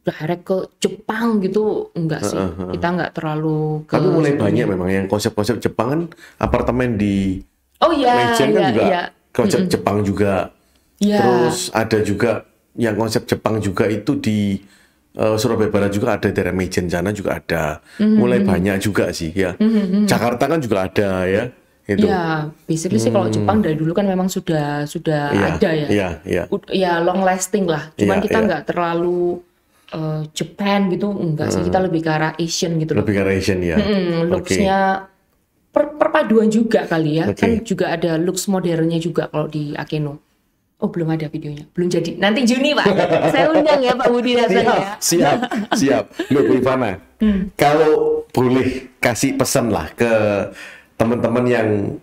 S1: direct ke Jepang gitu, enggak sih. Kita nggak terlalu ke...
S2: Tapi mulai banyak memang yang konsep-konsep Jepang kan, apartemen di Mejen kan juga konsep Jepang juga. Terus ada juga yang konsep Jepang juga itu di Surabaya Barat juga ada, daerah Mejen sana juga ada. Mulai banyak juga sih ya. Jakarta kan juga ada ya. Itu.
S1: Ya, basically sih kalau Jepang dari dulu kan memang sudah ada ya. Ya long lasting lah. Cuman kita nggak terlalu Japan gitu, enggak sih. Kita lebih ke arah Asian gitu.
S2: Lebih ke arah Asian ya.
S1: Looks-nya perpaduan juga kali ya. Kan juga ada looks modernnya juga kalau di Akeno. Oh belum ada videonya, belum jadi. Nanti Juni Pak, saya undang ya Pak Budi rasanya.
S2: Siap. Bu Ivana, kalau boleh kasih pesan lah ke teman-teman yang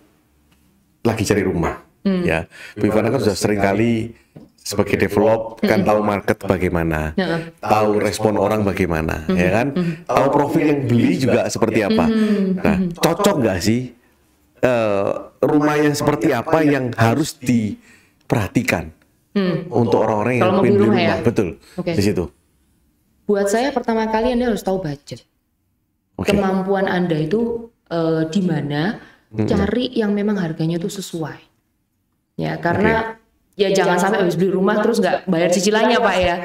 S2: lagi cari rumah, ya. Bu Ivana kan sudah sering kali sebagai develop kan tahu market bagaimana, tahu respon orang bagaimana, ya kan, tahu profil yang beli juga seperti apa. Nah, cocok nggak sih rumah yang seperti apa yang harus diperhatikan untuk orang-orang yang ingin beli rumah, ya? Betul, di situ.
S1: Buat saya pertama kali Anda harus tahu budget, kemampuan Anda itu di mana, cari yang memang harganya itu sesuai, ya karena ya jangan sampai habis beli rumah terus nggak bayar cicilannya Pak ya.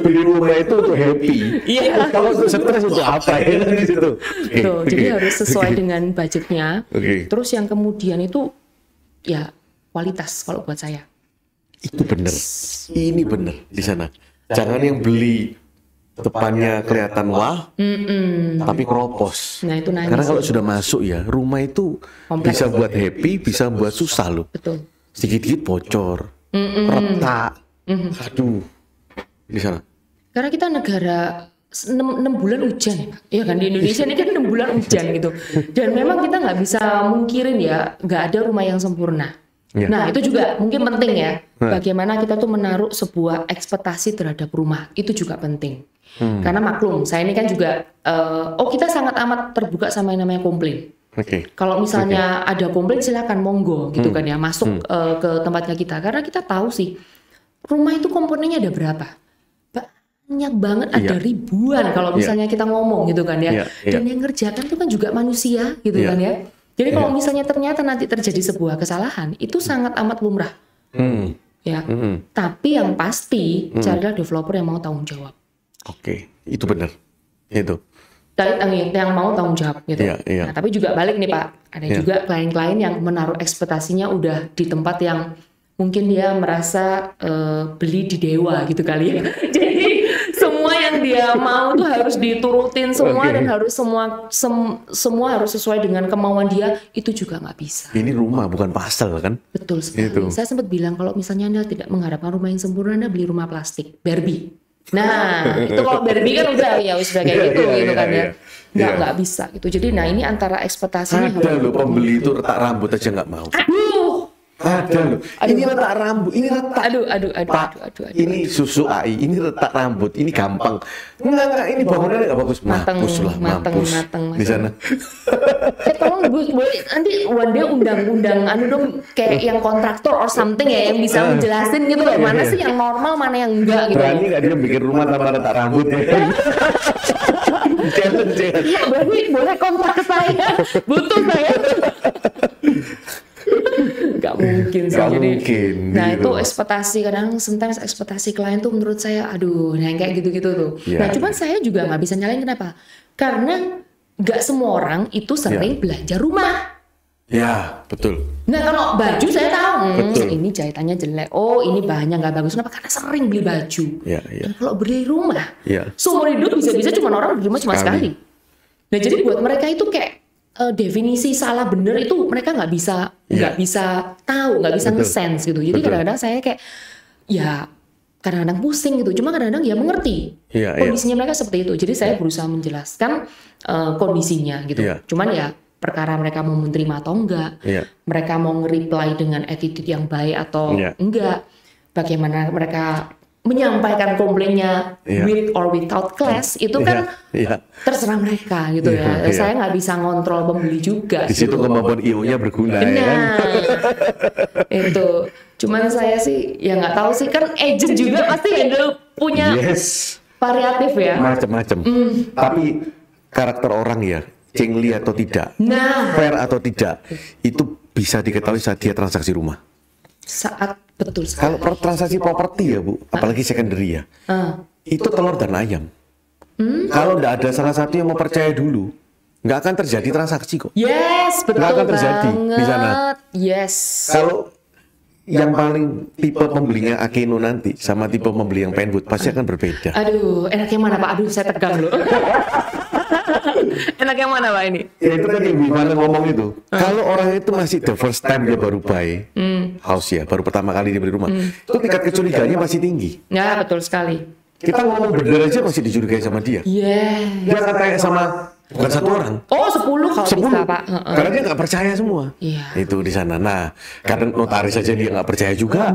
S2: Beli rumah itu untuk happy, kalau untuk stres untuk apa ya di situ.
S1: Jadi harus sesuai dengan budgetnya. Terus yang kemudian itu ya kualitas kalau buat saya.
S2: Itu bener. Ini bener di sana. Jangan yang beli depannya kelihatan wah, tapi keropos.
S1: Nah itu nangis.
S2: Karena kalau sudah masuk ya, rumah itu
S1: Kompleks.
S2: bisa buat happy, bisa buat susah loh.
S1: Betul.
S2: Sedikit-sedikit bocor, retak, aduh, di sana.
S1: Karena kita negara 6 bulan hujan ya Pak. Iya kan, di Indonesia ini kan 6 bulan hujan gitu. Dan memang kita nggak bisa mungkirin ya, nggak ada rumah yang sempurna.
S2: Ya.
S1: Nah itu juga mungkin penting ya, bagaimana kita tuh menaruh sebuah ekspektasi terhadap rumah, itu juga penting. Karena maklum, saya ini kan juga, kita sangat amat terbuka sama yang namanya komplain. Kalau misalnya ada komplain silakan monggo gitu kan ya, masuk ke tempatnya kita. Karena kita tahu sih, rumah itu komponennya ada berapa? Banyak banget, ada ribuan kalau misalnya kita ngomong gitu kan ya. Dan yang ngerjakan itu kan juga manusia gitu kan ya. Jadi kalau misalnya ternyata nanti terjadi sebuah kesalahan, itu sangat amat lumrah. Ya. Tapi yang pasti carilah developer yang mau tanggung jawab.
S2: Oke, itu benar. Itu.
S1: Yang mau tanggung jawab gitu.
S2: Iya.
S1: Nah, tapi juga balik nih Pak, ada juga klien-klien yang menaruh ekspektasinya udah di tempat yang mungkin dia merasa beli di dewa gitu kali ya. Jadi semua yang dia mau tuh harus diturutin semua dan harus semua harus sesuai dengan kemauan dia, itu juga nggak bisa.
S2: Ini rumah bukan pastel kan?
S1: Betul sekali. Saya sempat bilang kalau misalnya Anda tidak mengharapkan rumah yang sempurna, Anda beli rumah plastik, Barbie. Nah, itu kalau Barbie kan udah kayak gitu gitu kan ya. Nggak bisa gitu. Jadi nah ini antara ekspektasinya.
S2: Ada loh pembeli itu retak rambut aja nggak mau. Ada loh. Ini retak rambut, ini retak.
S1: Aduh.
S2: Ini susu AI, ini retak rambut, ini gampang. Enggak, ini bangunannya nggak bagus. Mampus di sana.
S1: Tolong boleh nanti one day undang dong kayak yang kontraktor or something ya yang bisa menjelasin gitu loh, mana sih yang normal, mana yang enggak gitu.
S2: Berani nggak dia bikin rumah tanpa retak rambut ya? Jangan.
S1: Iya, berarti boleh kontak ke saya. Butuh saya. Gak mungkin sih. Nah itu ekspektasi, kadang sometimes ekspektasi klien tuh menurut saya yang kayak gitu-gitu tuh. Nah cuman saya juga nggak bisa nyalain kenapa, karena nggak semua orang itu sering belanja rumah.
S2: Ya betul.
S1: Nah kalau baju saya tahu ini jahitannya jelek, ini bahannya nggak bagus, kenapa? Karena sering beli baju. Dan kalau beli rumah seumur hidup bisa-bisa cuma orang beli rumah cuma sekali. Nah jadi buat mereka itu kayak definisi salah bener itu mereka nggak bisa tahu, nggak bisa nge-sense gitu. Jadi kadang-kadang saya kayak kadang-kadang pusing gitu. Cuma kadang-kadang mengerti kondisinya mereka seperti itu. Jadi saya berusaha menjelaskan kondisinya gitu. Cuman perkara mereka mau menerima atau enggak, mereka mau nge-reply dengan attitude yang baik atau enggak, bagaimana mereka menyampaikan komplainnya with or without class itu kan terserah mereka gitu ya. Saya nggak bisa ngontrol pembeli juga.
S2: Di situ kemampuan IO-nya berguna.
S1: Itu. Cuman saya sih nggak tahu sih, kan agent juga pasti handle punya variatif ya.
S2: Macam-macam. Tapi karakter orang cengli atau tidak, fair atau tidak, itu bisa diketahui saat dia transaksi rumah. Betul sekali. Kalau transaksi properti ya Bu, apalagi secondary itu telur dan ayam. Kalau nggak ada salah satu yang mau percaya dulu, nggak akan terjadi transaksi kok.
S1: Yes, betul
S2: nggak akan terjadi
S1: banget.
S2: Di sana.
S1: Yes.
S2: Kalau yang paling tipe pembelinya Akeno nanti sama tipe pembeli yang Penwood pasti akan berbeda.
S1: Aduh, enaknya mana Pak? Aduh, saya tegang loh. Enak yang mana Pak ini?
S2: Ya itu tadi gimana ngomong itu. Kalau orang itu masih the first time dia baru buy house baru pertama kali dia beli rumah, itu tingkat kecuriganya masih tinggi.
S1: Ya betul sekali.
S2: Kita ngomong bener aja masih dicurigai sama dia. Dia akan tanya sama bukan satu orang.
S1: 10 kalau bisa Pak.
S2: Karena dia nggak percaya semua. Itu di sana. Nah, kadang notaris aja dia nggak percaya juga.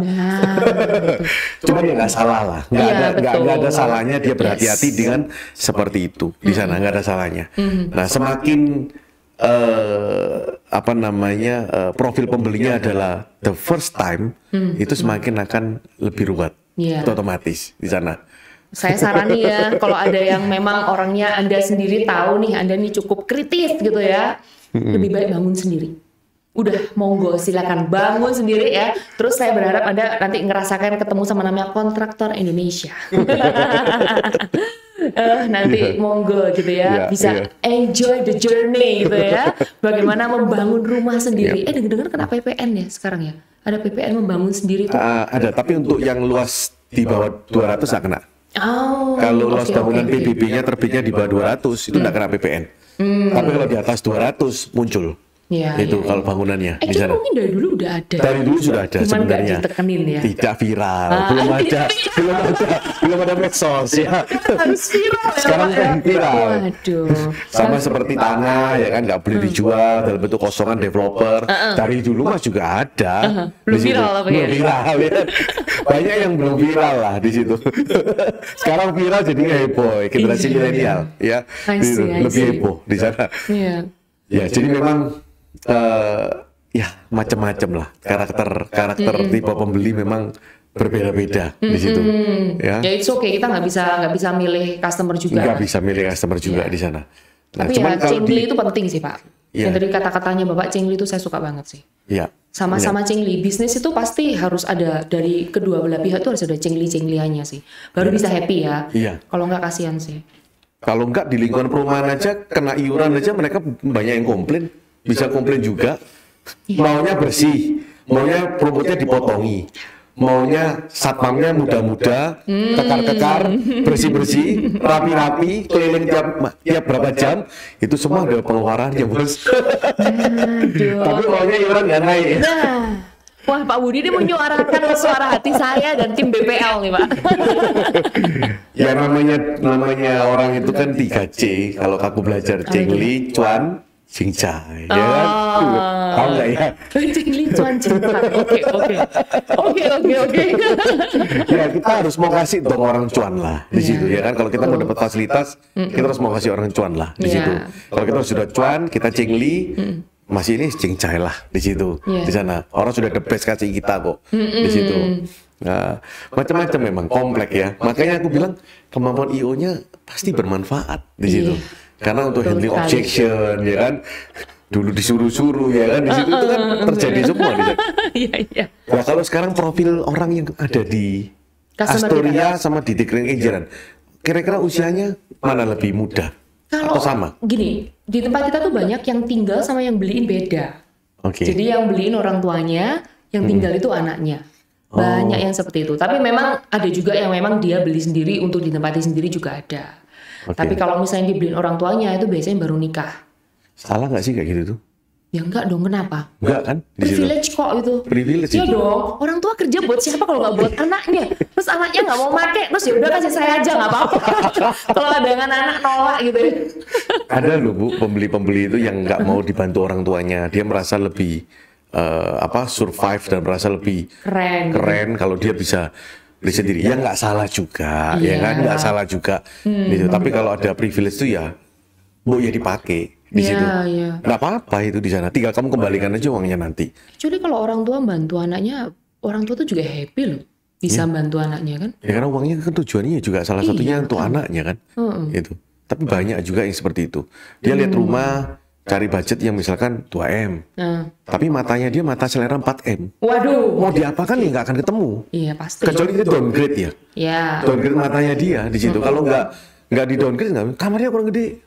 S2: Cuma dia nggak salah lah. Nggak ada salahnya dia berhati-hati dengan seperti itu. Di sana nggak ada salahnya. Nah, semakin profil pembelinya adalah the first time, itu semakin akan lebih ruwet. Itu otomatis di sana.
S1: Saya sarani kalau ada yang memang orangnya Anda sendiri tahu nih, Anda nih cukup kritis gitu ya, lebih baik bangun sendiri. Udah, monggo silakan bangun sendiri ya. Terus saya berharap Anda nanti ngerasakan ketemu sama namanya kontraktor Indonesia. Nanti monggo gitu ya, bisa enjoy the journey gitu ya. Bagaimana membangun rumah sendiri. Dengar-dengar kena PPN ya sekarang ya. Ada PPN membangun sendiri tuh.
S2: Ada, tapi untuk yang luas di bawah 200 nggak kena. Kalau luas bangunan PBB-nya terbitnya di bawah 200 itu nggak kena PPN. Tapi kalau di atas 200 muncul. Itu kalau bangunannya di sana.
S1: Mungkin dari dulu udah ada.
S2: Dari dulu sudah ada sebenarnya.
S1: Ya?
S2: Tidak viral, belum ada medsos ya.
S1: Harus viral.
S2: Sekarang kan viral.
S1: Waduh.
S2: Sama seperti tanah ya kan, nggak boleh dijual dalam bentuk kosongan developer. Dari dulu mas juga ada.
S1: Belum viral apa ya?
S2: Belum viral ya. Banyak yang belum viral lah di situ. Sekarang viral jadi heboh, generasi milenial ya. Lebih heboh di sana. Ya jadi memang ya macam-macam lah karakter tipe pembeli memang berbeda-beda di situ.
S1: Ya it's okay, kita nggak bisa milih customer juga.
S2: Nggak bisa milih customer juga di sana. Nah,
S1: tapi ya cengli itu penting sih Pak. Yang dari kata-katanya Bapak cengli itu saya suka banget sih.
S2: Iya.
S1: Sama-sama cengli. Bisnis itu pasti harus ada dari kedua belah pihak tuh harus ada cengli-cengliannya sih. Baru bisa happy ya.
S2: Iya.
S1: Kalau nggak kasihan sih.
S2: Kalau nggak di lingkungan perumahan aja kena iuran aja mereka banyak yang komplain. Bisa komplain juga, maunya bersih, maunya rumputnya dipotongi, maunya satpamnya muda-muda, kekar-kekar, bersih-bersih, rapi-rapi, keliling tiap berapa jam, itu semua ada pengeluarannya bos. Tapi maunya iuran nggak naik.
S1: Wah Pak Budi ini menyuarakan suara hati saya dan tim BPL nih Pak.
S2: Ya namanya orang itu kan 3C, kalau aku belajar cengli, cuan, cincai, ya kan? Tahu nggak ya?
S1: Cengli, cuan, cincai. Oke.
S2: Ya kita harus mau kasih dong orang cuan lah di situ ya kan. Kalau kita mau dapat fasilitas, kita harus mau kasih orang cuan lah di situ. Kalau kita sudah cuan, kita cengli, masih ini cincai lah di situ, di sana. Orang sudah the best kasih kita kok di situ. Nah, macam-macam memang komplek ya. Makanya aku bilang kemampuan IO-nya pasti bermanfaat di situ. Karena untuk handling objection ya kan, dulu disuruh-suruh ya kan, di situ itu kan terjadi semua di sana. Nah kalau sekarang profil orang yang ada di Astoria sama di Grand Kejaran, kira-kira usianya mana lebih muda atau sama?
S1: Gini, di tempat kita tuh banyak yang tinggal sama yang beliin beda. Jadi yang beliin orang tuanya, yang tinggal itu anaknya. Banyak yang seperti itu. Tapi memang ada juga yang memang dia beli sendiri untuk ditempati sendiri juga ada. Tapi kalau misalnya dibeliin orang tuanya itu biasanya baru nikah.
S2: Salah nggak sih kayak gitu tuh?
S1: Ya enggak dong, kenapa?
S2: Enggak kan?
S1: Privilege kok itu.
S2: Privilege
S1: ya dong, orang tua kerja buat siapa kalau nggak buat anaknya? Terus anaknya nggak mau pakai, terus ya udah kasih saya aja nggak apa-apa. Kalau ada dengan anak nolak gitu.
S2: Ada loh Bu, pembeli-pembeli itu yang nggak mau dibantu orang tuanya. Dia merasa lebih survive dan merasa lebih keren kalau dia bisa beli sendiri. Ya nggak salah juga, ya kan nggak salah juga. Gitu. Tapi kalau ada privilege itu ya, Bu ya dipakai di situ. Nggak apa-apa itu di sana. Tinggal kamu kembalikan aja uangnya nanti.
S1: Kecuali kalau orang tua bantu anaknya, orang tua tuh juga happy loh. Bisa bantu anaknya kan?
S2: Ya karena uangnya kan tujuannya juga salah satunya untuk anaknya kan. Itu. Tapi banyak juga yang seperti itu. Dia lihat rumah, cari budget yang misalkan 2M. Tapi matanya dia mata selera 4M.
S1: Waduh.
S2: Mau diapakan ya nggak akan ketemu.
S1: Iya pasti.
S2: Kecuali itu downgrade ya.
S1: Iya.
S2: Downgrade matanya dia di situ. Kalau nggak di downgrade nggak, kamarnya kurang gede.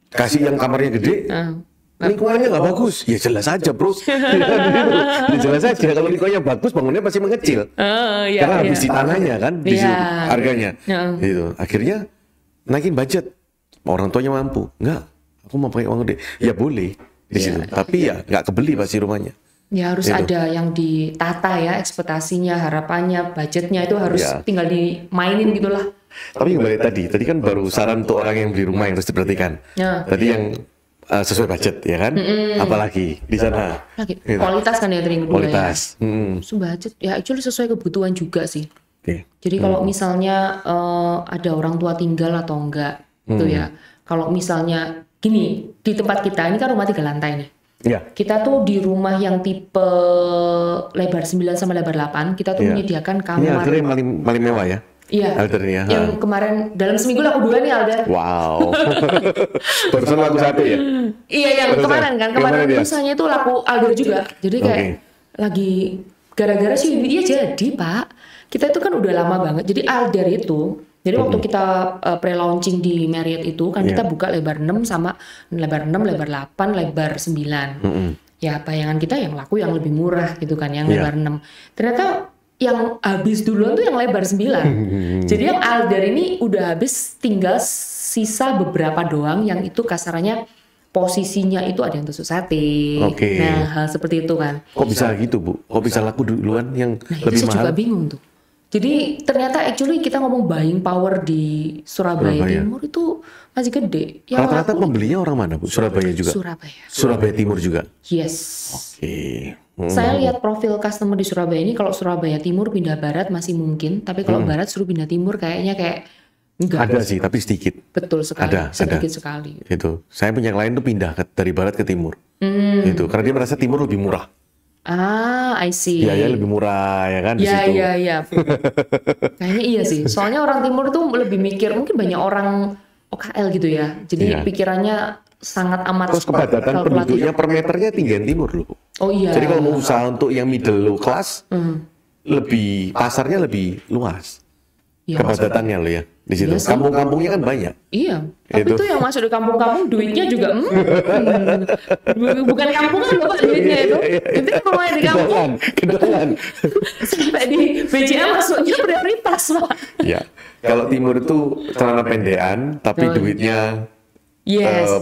S2: Kasih yang kamarnya gede. Lingkungannya nggak bagus, ya jelas aja bro. Ya jelas aja kalau lingkungannya bagus, bangunnya pasti mengecil. Karena habis di tanahnya kan, di situ harganya. Gitu. Akhirnya naikin budget. Orang tuanya mampu, nggak? Aku mau pakai uang gede, ya boleh di situ. Tapi ya nggak kebeli pasti rumahnya.
S1: Ya harus ada yang ditata ya, ekspektasinya, harapannya, budgetnya itu harus tinggal dimainin gitulah.
S2: Tapi kembali tadi kan baru saran untuk orang yang beli rumah yang harus diperhatikan. Tadi yang sesuai budget ya kan, apalagi di sana.
S1: Kualitas kan ya tadi kedua.
S2: Kualitas.
S1: Budget ya actually sesuai kebutuhan juga sih. Jadi kalau misalnya ada orang tua tinggal atau enggak, itu ya. Kalau misalnya gini, di tempat kita ini kan rumah 3 lantai nih. Kita tuh di rumah yang tipe lebar 9 sama lebar 8, kita tuh menyediakan kamar.
S2: Ini paling mewah ya.
S1: Iya.
S2: Aldernya.
S1: Yang kemarin dalam seminggu laku 2 nih Alder.
S2: Wow. Barusan laku 1 ya?
S1: Iya yang kemarin kan, kemarin lusanya itu laku Alder juga. Jadi kayak lagi gara-gara sih dia jadi Pak. Kita itu kan udah lama banget. Jadi Alder itu, jadi waktu kita pre-launching di Marriott itu kan kita buka lebar 6 sama lebar 6, lebar 8, lebar 9. Ya bayangan kita yang laku yang lebih murah gitu kan, yang lebar 6. Ternyata yang habis duluan tuh yang lebar 9. Jadi yang Alder ini udah habis, tinggal sisa beberapa doang yang itu kasarannya posisinya itu ada yang tusuk sate.
S2: Oke.
S1: Nah, hal seperti itu kan.
S2: Kok bisa gitu, Bu? Kok bisa laku duluan yang
S1: Nah,
S2: lebih
S1: itu saya
S2: mahal?
S1: juga bingung tuh. Jadi ternyata actually kita ngomong buying power di Surabaya Timur itu masih gede. Yang
S2: Rata-rata
S1: laku
S2: pembelinya orang mana, Bu? Surabaya juga?
S1: Surabaya.
S2: Surabaya Timur juga?
S1: Yes.
S2: Oke.
S1: Saya lihat profil customer di Surabaya ini, kalau Surabaya Timur pindah Barat masih mungkin, tapi kalau Barat suruh pindah Timur kayaknya kayak enggak.
S2: Ada sih, tapi sedikit.
S1: Betul sekali.
S2: Ada.
S1: Sedikit sekali.
S2: Itu. Saya punya klien tuh pindah dari Barat ke Timur. Itu. Karena dia merasa Timur lebih murah.
S1: I see.
S2: Biaya lebih murah ya kan di situ.
S1: Iya. Kayaknya iya sih. Soalnya orang Timur tuh lebih mikir, mungkin banyak orang OKL gitu ya. Jadi pikirannya sangat amat
S2: Terus kepadatan penduduknya per meternya tinggian Timur loh.
S1: Oh iya.
S2: Jadi kalau mau usaha untuk yang middle low class, lebih pasarnya lebih luas.
S1: Iya.
S2: Kepadatannya loh ya di situ.
S1: Iya sih.
S2: Kampung-kampungnya kan banyak.
S1: Iya. Tapi itu yang masuk di kampung-kampung duitnya juga bukan kampungan loh Pak duitnya itu. Itu kan mulai di kampung.
S2: Kedengan.
S1: Sampai di BCA masuknya prioritas Pak.
S2: Ya. Kalau Timur itu celana pendekan, tapi duitnya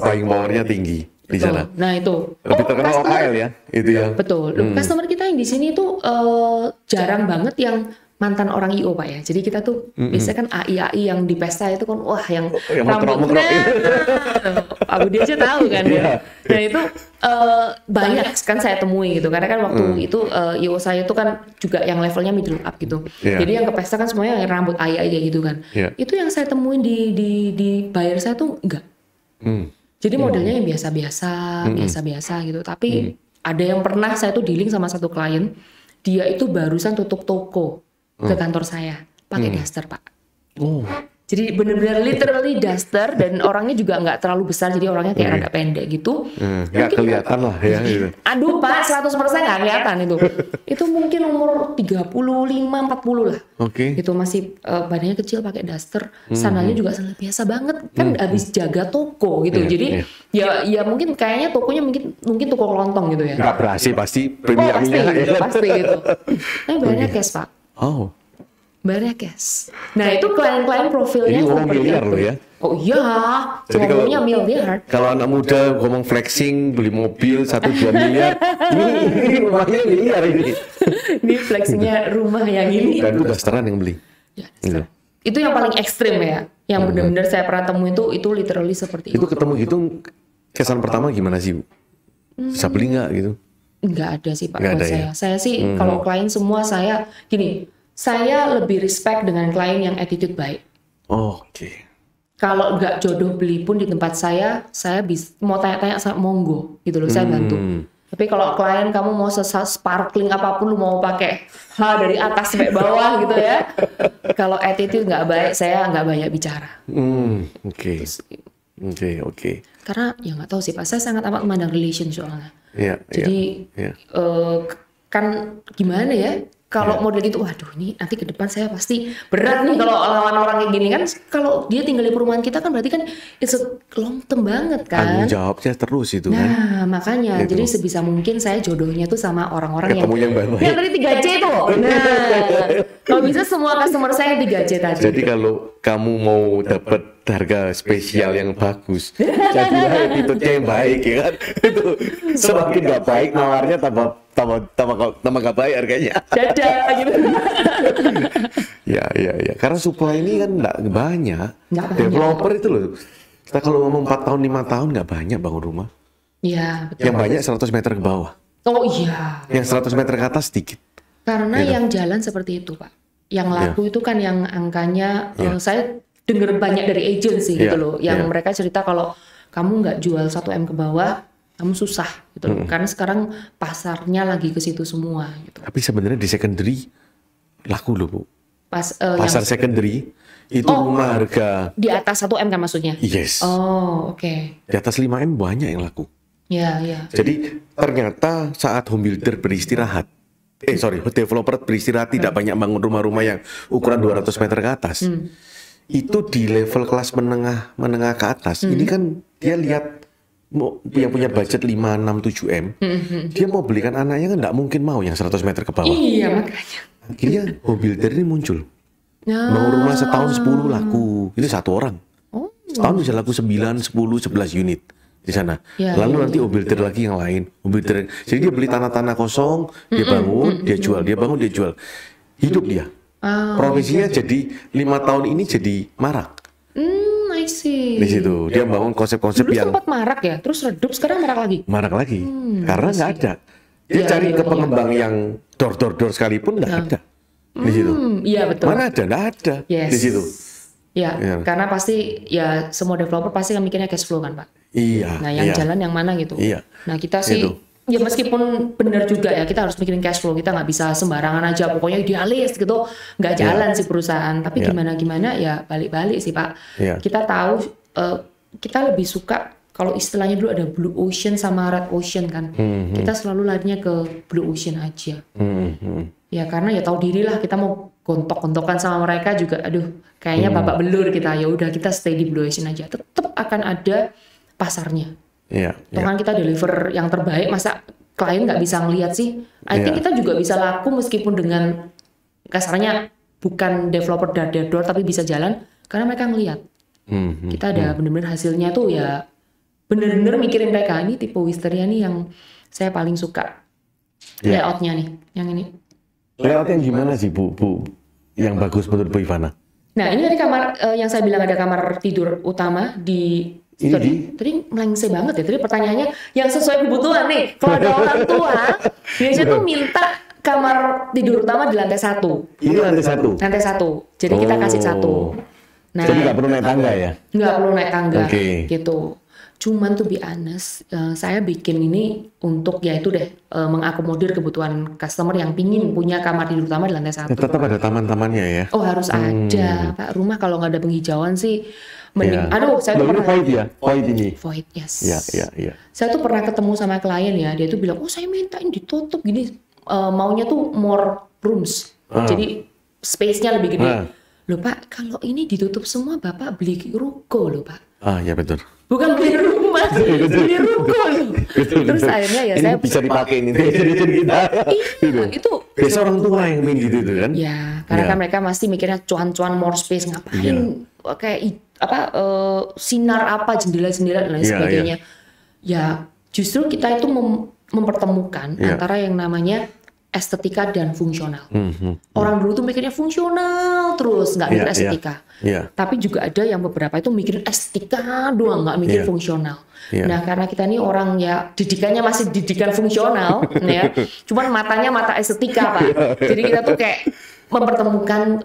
S2: buying powernya tinggi di sana.
S1: Nah itu.
S2: Lebih terkenal OKL ya, itu ya.
S1: Betul. Customer kita yang di sini tuh jarang banget yang mantan orang IO Pak ya. Jadi kita tuh biasanya kan AI yang di pesta itu kan wah yang rambutnya Pak Budi aja tahu kan ya. Nah itu banyak kan saya temui gitu. Karena kan waktu itu IO saya itu kan juga yang levelnya middle up gitu. Jadi yang ke pesta kan semuanya yang rambut AI kayak gitu kan. Itu yang saya temuin di buyer saya tuh enggak. Jadi modelnya yang biasa-biasa gitu. Tapi ada yang pernah saya tuh dealing sama satu klien, dia itu barusan tutup toko ke kantor saya pakai daster Pak. Jadi benar-benar literally daster dan orangnya juga nggak terlalu besar, jadi orangnya kayak rada pendek gitu.
S2: Nggak kelihatan lah ya. Gitu.
S1: Aduh Pak, 100% nggak kelihatan itu. Itu mungkin umur 35-40 lah. Itu masih badannya kecil pakai daster, sandalnya juga sandal biasa banget. Kan habis jaga toko gitu. Jadi ya mungkin kayaknya tokonya mungkin toko kelontong gitu ya.
S2: Nggak berhasil pasti premiumnya.
S1: Pasti gitu. Tapi bayarnya cash Pak. Bayarnya cash. Nah itu klien-klien profilnya.
S2: Ini ngomong miliar loh ya.
S1: Oh iya. Jadi ngomongnya miliar.
S2: Kalau anak muda ngomong flexing beli mobil 1-2 miliar, ini rumahnya miliar ini.
S1: Ini flexingnya rumah yang ini.
S2: Dan itu dasteran yang beli.
S1: Ya, itu yang paling ekstrim ya. Yang benar-benar saya pernah temuin itu literally seperti itu.
S2: Itu ketemu gitu kesan pertama gimana sih, Bu? Bisa beli nggak gitu?
S1: Nggak ada sih Pak buat saya.
S2: Ya?
S1: Saya sih kalau klien semua saya gini, saya lebih respect dengan klien yang attitude baik. Kalau nggak jodoh beli pun di tempat saya bisa mau tanya-tanya sama monggo gitu loh, saya bantu. Tapi kalau klien kamu mau sparkling apapun, lu mau pakai dari atas sampai bawah gitu ya. Kalau attitude nggak baik, saya nggak banyak bicara.
S2: Oke.
S1: Karena ya nggak tahu sih Pak, saya sangat amat memandang relation soalnya. Jadi kan gimana ya? Kalau model gitu, waduh ini nanti ke depan saya pasti berat nih kalau lawan orang kayak gini kan. Kalau dia tinggal di perumahan kita kan berarti kan it's a long term banget kan.
S2: Tanggung jawabnya terus itu kan.
S1: Nah makanya jadi sebisa mungkin saya jodohnya tuh sama orang-orang yang dari 3C itu. Nah kalau bisa semua customer saya 3C tadi.
S2: Jadi kalau kamu mau dapat harga spesial yang bagus, jadilah attitude-nya yang baik ya kan. Itu semakin nggak baik nawarnya tambah nggak baik harganya.
S1: Dadah gitu.
S2: Ya. Karena supply ini kan nggak banyak. Developer itu loh. Kita kalau ngomong 4 tahun 5 tahun nggak banyak bangun rumah.
S1: Iya. Betul.
S2: Yang banyak 100 meter ke bawah.
S1: Oh iya.
S2: Yang 100 meter ke atas sedikit.
S1: Karena yang jalan seperti itu Pak. Yang laku itu kan yang angkanya saya dengar banyak dari agensi gitu loh, yang mereka cerita kalau kamu nggak jual 1M ke bawah, kamu susah gitu loh. Karena sekarang pasarnya lagi ke situ semua. Gitu.
S2: Tapi sebenarnya di secondary laku loh Bu. Pasar
S1: yang
S2: secondary itu rumah harga
S1: di atas 1M kan maksudnya?
S2: Yes.
S1: Oke.
S2: Di atas 5M banyak yang laku.
S1: Ya.
S2: Jadi ternyata saat home builder beristirahat, developer beristirahat tidak banyak bangun rumah-rumah yang ukuran 200 meter ke atas. Itu di level kelas menengah ke atas. Ini kan dia lihat yang punya budget 5, 6, 7M, dia mau belikan anaknya kan nggak mungkin mau yang 100 meter ke bawah.
S1: Iya makanya.
S2: Akhirnya home builder ini muncul. Mau rumah setahun 10 laku, itu satu orang. Setahun bisa laku 9, 10, 11 unit di sana. Lalu nanti home builder lagi yang lain. Home builder. Jadi dia beli tanah-tanah kosong, dia bangun, dia jual, dia bangun, dia jual. Hidup dia. Profesinya jadi 5 tahun ini jadi marak.
S1: I see.
S2: Di situ dia bangun konsep-konsep
S1: Dulu
S2: yang
S1: sempat marak ya, terus redup, sekarang marak lagi.
S2: Marak lagi, karena nggak ada. Dia cari ke pengembang yang door sekalipun nggak ada di situ.
S1: Iya betul.
S2: Mana ada? Nggak ada di situ.
S1: Ya, karena pasti ya semua developer pasti kan mikirnya cash flow kan Pak.
S2: Iya.
S1: Nah yang jalan yang mana gitu.
S2: Iya.
S1: Nah kita sih ya meskipun benar juga ya kita harus mikirin cash flow, kita nggak bisa sembarangan aja pokoknya idealis gitu, nggak jalan sih perusahaan. Tapi gimana ya balik-balik sih Pak. Kita tahu kita lebih suka kalau istilahnya dulu ada blue ocean sama red ocean kan. Kita selalu larinya ke blue ocean aja. Ya karena ya tahu diri lah, kita mau gontok-gontokan sama mereka juga, aduh kayaknya babak belur kita, ya udah kita stay di blue ocean aja. Tetap akan ada pasarnya. Kan kita deliver yang terbaik, masa klien nggak bisa ngelihat sih? I think kita juga bisa laku meskipun dengan kasarnya bukan developer dar-dar tapi bisa jalan karena mereka ngelihat. Kita ada bener-bener hasilnya tuh ya, bener-bener mikirin mereka. Ini tipe Wisteria nih yang saya paling suka layoutnya nih, yang ini.
S2: Layout yang gimana sih Bu? Yang bagus menurut Bu Ivana?
S1: Nah ini dari kamar yang saya bilang ada kamar tidur utama di tadi melengseh banget ya. Tadi pertanyaannya yang sesuai kebutuhan nih. Kalau ada orang tua biasanya tuh minta kamar tidur utama di lantai 1.
S2: Ini lantai 1?
S1: Lantai 1. Jadi kita kasih 1. Nah,
S2: jadi nggak perlu naik tangga ya?
S1: Nggak perlu naik tangga gitu. Cuman to be honest, saya bikin ini untuk ya itu deh mengakomodir kebutuhan customer yang pingin punya kamar tidur utama di lantai 1.
S2: Tetap ada taman-tamannya ya?
S1: Oh harus ada, Pak. Rumah kalau nggak ada penghijauan sih mending. Aduh, saya tuh pernah
S2: void ya, void ini.
S1: Void, yes.
S2: Iya.
S1: Saya tuh pernah ketemu sama klien ya, dia tuh bilang, oh saya minta ini ditutup gini, maunya tuh more rooms, jadi space-nya lebih gede. Loh Pak, kalau ini ditutup semua, Bapak beli ruko loh Pak.
S2: Ya betul.
S1: Bukan beli rumah, beli ruko loh. Terus akhirnya ya saya
S2: bisa dipakai ini kita.
S1: Iya, itu
S2: biasa orang tua yang main gitu tuh kan.
S1: Ya, karena kan mereka pasti mikirnya cuan-cuan more space, ngapain kayak sinar apa, jendela-jendela dan lain sebagainya. Ya, justru kita itu mempertemukan antara yang namanya estetika dan fungsional. Orang dulu tuh mikirnya fungsional terus, nggak mikir estetika. Tapi juga ada yang beberapa itu mikir estetika doang, nggak mikir fungsional. Nah, karena kita ini orang ya didikannya masih didikan fungsional, ya. Cuman matanya mata estetika Pak. Jadi kita tuh kayak mempertemukan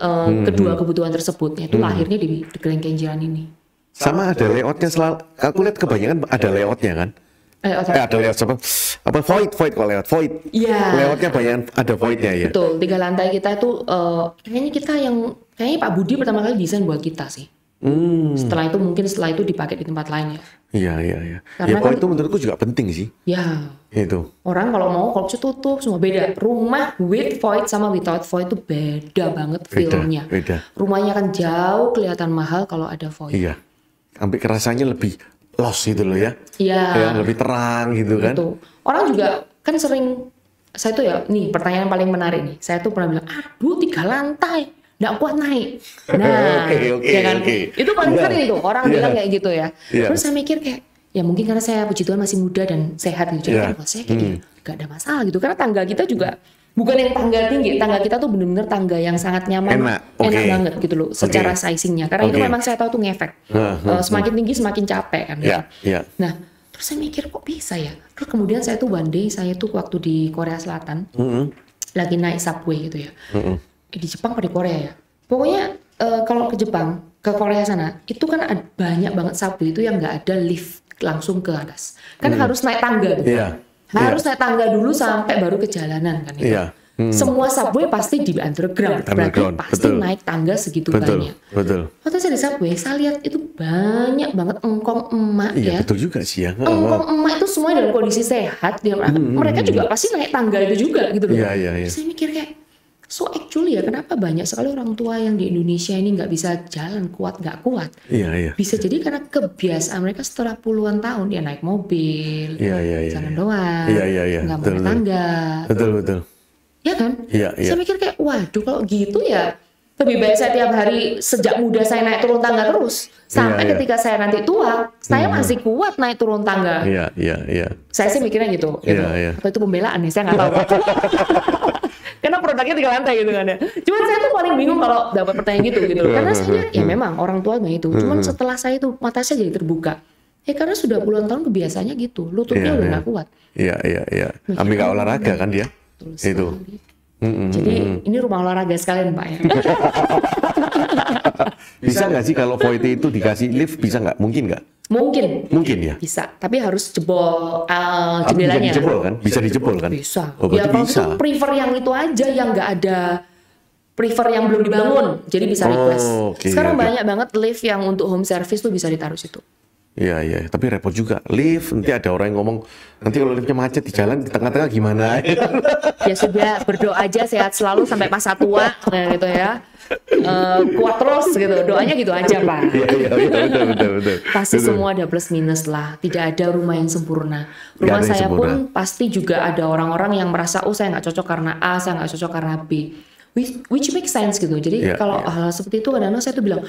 S1: kedua kebutuhan tersebut. Itu lahirnya di Grand Kenjeran ini.
S2: Sama ada layoutnya selalu. Aku lihat kebanyakan ada layoutnya kan. Ada layout apa void kok layout void.
S1: Iya.
S2: Layoutnya banyak ada voidnya ya.
S1: Betul. 3 lantai kita itu kayaknya Pak Budi pertama kali desain buat kita sih. Setelah itu dipakai di tempat lain ya.
S2: Iya.
S1: Karena
S2: ya void itu menurutku juga penting sih.
S1: Ya.
S2: Itu.
S1: Orang kalau mau bisa tutup semua beda. Rumah with void sama without void itu beda banget feel-nya.
S2: Beda.
S1: Rumahnya kan jauh kelihatan mahal kalau ada void.
S2: Iya. Sampai kerasanya lebih loss gitu loh ya.
S1: Iya.
S2: Ya, lebih terang gitu kan.
S1: Itu. Orang juga kan sering, saya tuh ya, nih pertanyaan paling menarik nih. Saya tuh pernah bilang, aduh 3 lantai, nggak kuat naik. Nah, ya kan? Itu paling sering tuh, orang bilang kayak gitu ya. Terus saya mikir kayak, ya mungkin karena saya puji Tuhan masih muda dan sehat gitu. Jadi buat saya kayak nggak ada masalah gitu. Karena tangga kita juga bukan yang tangga tinggi, tangga kita tuh bener-bener tangga yang sangat nyaman, enak banget gitu loh, secara sizingnya. Karena itu memang saya tahu tuh ngefek. Semakin tinggi semakin capek kan. Nah, terus saya mikir kok bisa ya. Terus kemudian saya tuh one day, saya tuh waktu di Korea Selatan, lagi naik subway gitu ya. Di Jepang apa di Korea ya? Pokoknya kalau ke Jepang, ke Korea sana, itu kan banyak banget subway itu yang nggak ada lift langsung ke atas. Kan harus naik tangga gitu. Harus naik tangga dulu sampai baru ke jalanan kan itu. Semua subway pasti di underground. Berarti pasti naik tangga segitu banyak.
S2: Betul.
S1: Waktu saya di subway, saya lihat itu banyak banget engkong emak ya.
S2: Betul juga sih ya.
S1: Engkong emak itu semua dalam kondisi sehat. Mereka juga pasti naik tangga itu juga gitu loh. Saya mikir kayak, so actually ya kenapa banyak sekali orang tua yang di Indonesia ini nggak bisa jalan nggak kuat. Bisa jadi karena kebiasaan mereka setelah puluhan tahun dia naik mobil, jalan doang, nggak mau naik tangga.
S2: Betul.
S1: Ya kan?
S2: Iya, iya.
S1: Saya mikir kayak, waduh kalau gitu ya lebih baik saya tiap hari sejak muda saya naik turun tangga terus. Sampai ketika saya nanti tua, saya masih kuat naik turun tangga.
S2: Iya, iya, iya.
S1: Saya sih mikirnya gitu.
S2: Iya, iya.
S1: Atau itu pembelaan ya, saya nggak tahu. Karena produknya 3 lantai gitu kan ya. Cuman saya tuh paling bingung kalau dapat pertanyaan gitu. Karena saya ya memang orang tua nggak itu. Cuman setelah saya itu mata saya jadi terbuka. Karena sudah puluhan tahun kebiasaannya gitu. Lututnya udah nggak kuat.
S2: Iya, iya, iya. Ambil nggak olahraga kan dia? Itu.
S1: Jadi ini rumah olahraga sekalian Pak ya.
S2: Bisa nggak sih kalau VoIT itu dikasih lift, bisa nggak? Mungkin nggak? Mungkin ya.
S1: Bisa, tapi harus jebol
S2: Bisa
S1: jendelanya.
S2: dijebol kan? Bisa dijebol kan?
S1: Bisa.
S2: Oh,
S1: Ya kalau
S2: bisa.
S1: itu prefer yang itu aja yang nggak ada, prefer yang belum dibangun, jadi bisa request. Sekarang banyak banget lift yang untuk home service tuh bisa ditaruh situ.
S2: Iya, iya, tapi repot juga. Lift, nanti ada orang yang ngomong, nanti kalau liftnya macet di jalan, di tengah-tengah gimana?
S1: Ya sudah, berdoa aja sehat selalu sampai masa tua, gitu ya. Kuat terus gitu, doanya gitu aja Pak.
S2: Iya, betul.
S1: Pasti semua ada plus minus lah, tidak ada rumah yang sempurna. Rumah saya pun pasti juga ada orang-orang yang merasa, oh saya nggak cocok karena A, saya nggak cocok karena B. Which makes sense gitu. Jadi kalau hal seperti itu kadang-kadang saya tuh bilang,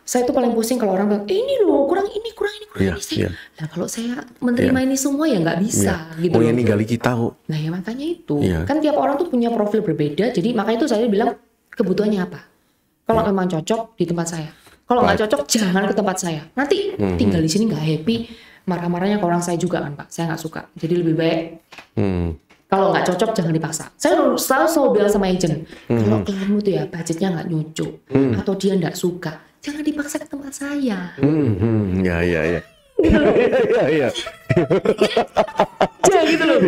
S1: saya tuh paling pusing kalau orang bilang, ini loh kurang ini. Nah kalau saya menerima ini semua ya nggak bisa gitu.
S2: Oh yang ninggali kita kok.
S1: Nah ya makanya itu, kan tiap orang tuh punya profil berbeda. Jadi makanya itu saya bilang kebutuhannya apa. Kalau memang cocok di tempat saya, kalau nggak cocok jangan ke tempat saya. Nanti tinggal di sini nggak happy, marah-marahnya ke orang saya juga kan Pak. Saya nggak suka. Jadi lebih baik. Kalau nggak cocok jangan dipaksa. Saya selalu bilang sama agent, kalau klienmu tuh ya budgetnya nggak nyucuk atau dia nggak suka, jangan dipaksa ke tempat saya.
S2: Iya. Iya.
S1: Jangan gitu loh.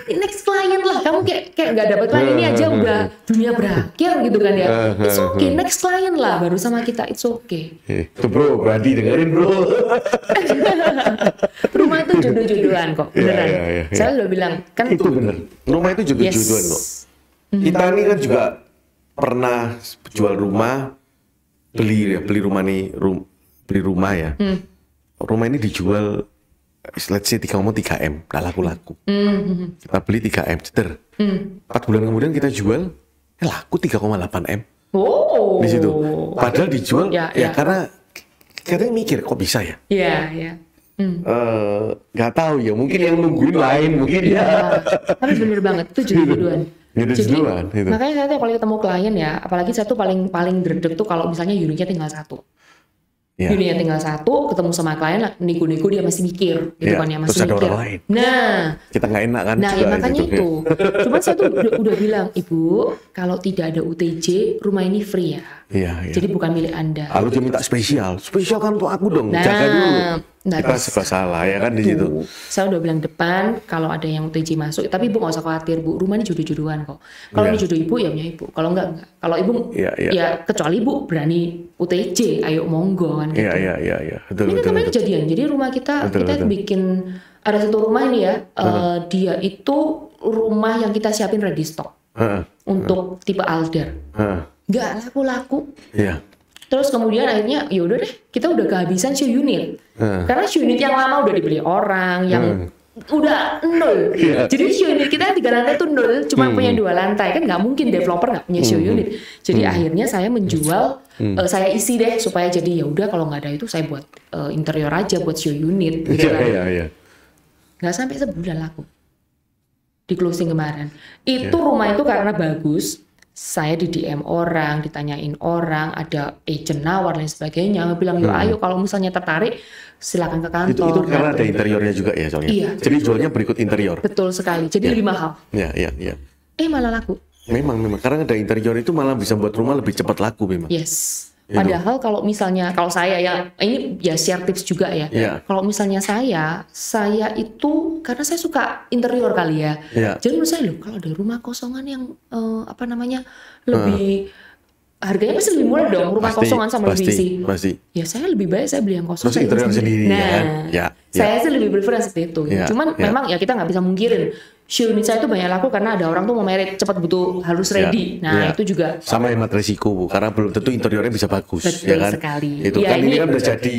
S1: Next client lah, kamu kayak nggak dapat klien ini aja udah dunia berakhir gitu kan ya. It's okay, next client lah baru sama kita, it's okay.
S2: Itu bro, berani dengerin bro.
S1: Rumah itu jodoh-jodohan kok, beneran. Saya udah bilang kan.
S2: Itu bener. Rumah itu jodoh-jodohan kok. Kita ini kan juga pernah jual rumah, beli rumah ya. Rumah ini dijual, let's say 3,3 M, nggak laku-laku. Kita beli 3 M, ceder. 4 bulan kemudian kita jual, laku 3,8 M.
S1: Oh.
S2: Di situ. Padahal dijual, ya karena kita mikir kok bisa ya.
S1: Iya.
S2: Nggak tahu ya, mungkin yang nungguin lain mungkin ya.
S1: Tapi bener banget, itu jodoh-jodohan. Jadi
S2: itu.
S1: makanya saya tuh kalau ketemu klien ya, apalagi saya tuh paling dredeg tuh kalau misalnya unitnya tinggal 1. Unitnya tinggal 1, ketemu sama klien, niku-niku dia masih mikir, gitu kan ya, masih
S2: terus ada
S1: mikir.
S2: orang lain.
S1: Nah,
S2: kita nggak enak kan?
S1: Nah, ya makanya itu. Cuman saya tuh udah bilang, Ibu, kalau tidak ada UTJ, rumah ini free ya.
S2: Iya.
S1: Jadi bukan milik Anda.
S2: Lalu dia minta spesial kan untuk aku dong, jaga dulu. Kita serba salah ya kan di situ.
S1: Saya udah bilang depan kalau ada yang UTJ masuk, tapi Ibu nggak usah khawatir Bu, rumah ini jodoh-jodohan kok. Kalau ini jodoh Ibu ya punya Ibu, kalau enggak. Kalau Ibu ya kecuali Ibu berani UTJ, ayo monggo kan gitu.
S2: Iya. Betul.
S1: Ini namanya kejadian. Jadi rumah kita bikin ada satu rumah ini ya, dia itu rumah yang kita siapin ready stock untuk tipe Alder. Nggak laku-laku.
S2: Iya.
S1: Terus kemudian akhirnya ya udah deh, kita udah kehabisan show unit. Karena show unit yang lama udah dibeli orang, yang udah 0. Jadi show unit kita 3 lantai tuh 0, cuma punya 2 lantai. Kan nggak mungkin developer nggak punya show unit. Jadi akhirnya saya menjual, saya isi deh supaya jadi ya udah kalau nggak ada itu saya buat interior aja buat show unit. Gitu kan.
S2: Iya.
S1: Nggak sampai sebulan laku. Di closing kemarin. Itu rumah itu karena bagus. Saya di DM orang, ditanyain orang, ada agent nawar dan sebagainya. Bilang, ayo kalau misalnya tertarik, silakan ke kantor.
S2: Itu karena ada interiornya juga ya soalnya.
S1: Iya.
S2: Jadi jualnya berikut interior.
S1: Betul sekali. Jadi lebih mahal.
S2: Iya.
S1: Malah laku.
S2: Memang. Karena ada interior itu malah bisa buat rumah lebih cepat laku memang.
S1: Yes. Padahal kalau misalnya, kalau saya ya, ini ya share tips juga ya. Kalau misalnya saya itu, karena saya suka interior kali ya. Jadi menurut saya kalau ada rumah kosongan yang lebih harganya pasti lebih murah dong, rumah kosongan sama lebih isi.
S2: Pasti.
S1: Ya saya lebih baik saya beli yang kosong.
S2: Terus interior sendiri.
S1: Saya sih lebih prefer seperti itu. Cuman memang ya kita nggak bisa mungkirin. Show unit saya itu banyak laku karena ada orang tuh mau merit cepat butuh harus ready. Itu juga
S2: sama hemat resiko Bu, karena belum tentu interiornya bisa bagus.
S1: Betul
S2: ya kan?
S1: Sekali.
S2: Itu kan ini kan udah jadi.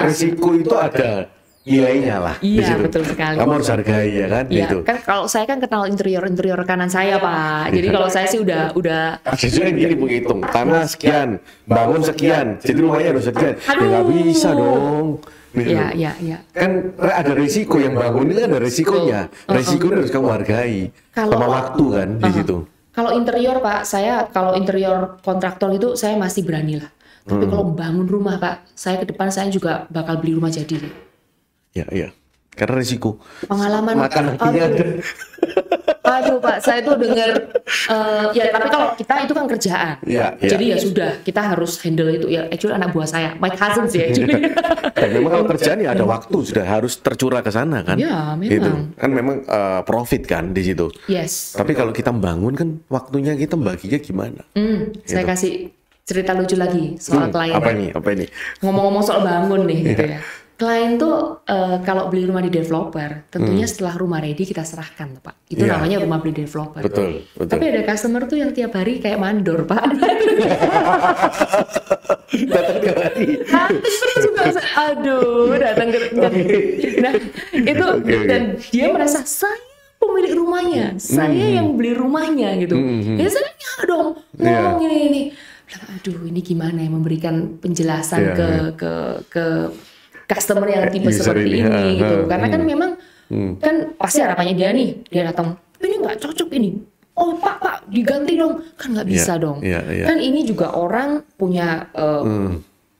S2: Resiko itu ada nilainya lah.
S1: Iya, betul sekali.
S2: Kamu harus hargai ya kan?
S1: Iya,
S2: gitu.
S1: kan kalau saya kan kenal interior rekanan saya Pak. Jadi kalau saya sih udah.
S2: Sesuai gini menghitung tanah sekian, bangun sekian, jadi rumahnya harus sekian. Ya nggak bisa dong.
S1: Iya.
S2: Kan ada risiko yang bangun ini kan ada risikonya. Risikonya harus kamu hargai. Sama waktu kan di situ.
S1: Kalau interior Pak, kalau interior kontraktor itu saya masih berani lah. Tapi kalau bangun rumah Pak, saya ke depan saya juga bakal beli rumah jadi.
S2: Iya. Karena risiko.
S1: Pengalaman.
S2: Makan hatinya ada.
S1: Aduh Pak, saya tuh dengar. Ya tapi kalau kita itu kan kerjaan. Jadi ya sudah, kita harus handle itu. Ya actually anak buah saya, my cousins ya.
S2: Dan memang kalau kerjaan ya ada waktu, sudah harus tercurah ke sana kan.
S1: Ya memang.
S2: Gitu. Kan memang profit kan di situ.
S1: Yes.
S2: Tapi kalau kita bangun kan waktunya kita baginya gimana?
S1: Gitu. Saya kasih cerita lucu lagi soal klien.
S2: Apa ini?
S1: Ngomong-ngomong soal bangun nih gitu ya. Klien tuh kalau beli rumah di developer, tentunya setelah rumah ready kita serahkan Pak. Itu namanya rumah beli developer.
S2: Betul.
S1: Tapi ada customer tuh yang tiap hari kayak mandor Pak.
S2: Datang ke hari.
S1: Datang ke. Nah itu dan dia merasa saya pemilik rumahnya, saya yang beli rumahnya gitu. Ya saya dong ngomong ini. Aduh ini gimana ya memberikan penjelasan ke customer yang tipe seperti ini gitu. Karena kan memang kan pasti harapannya dia datang, ini nggak cocok ini. Oh Pak diganti dong, kan nggak bisa dong. Kan ini juga orang punya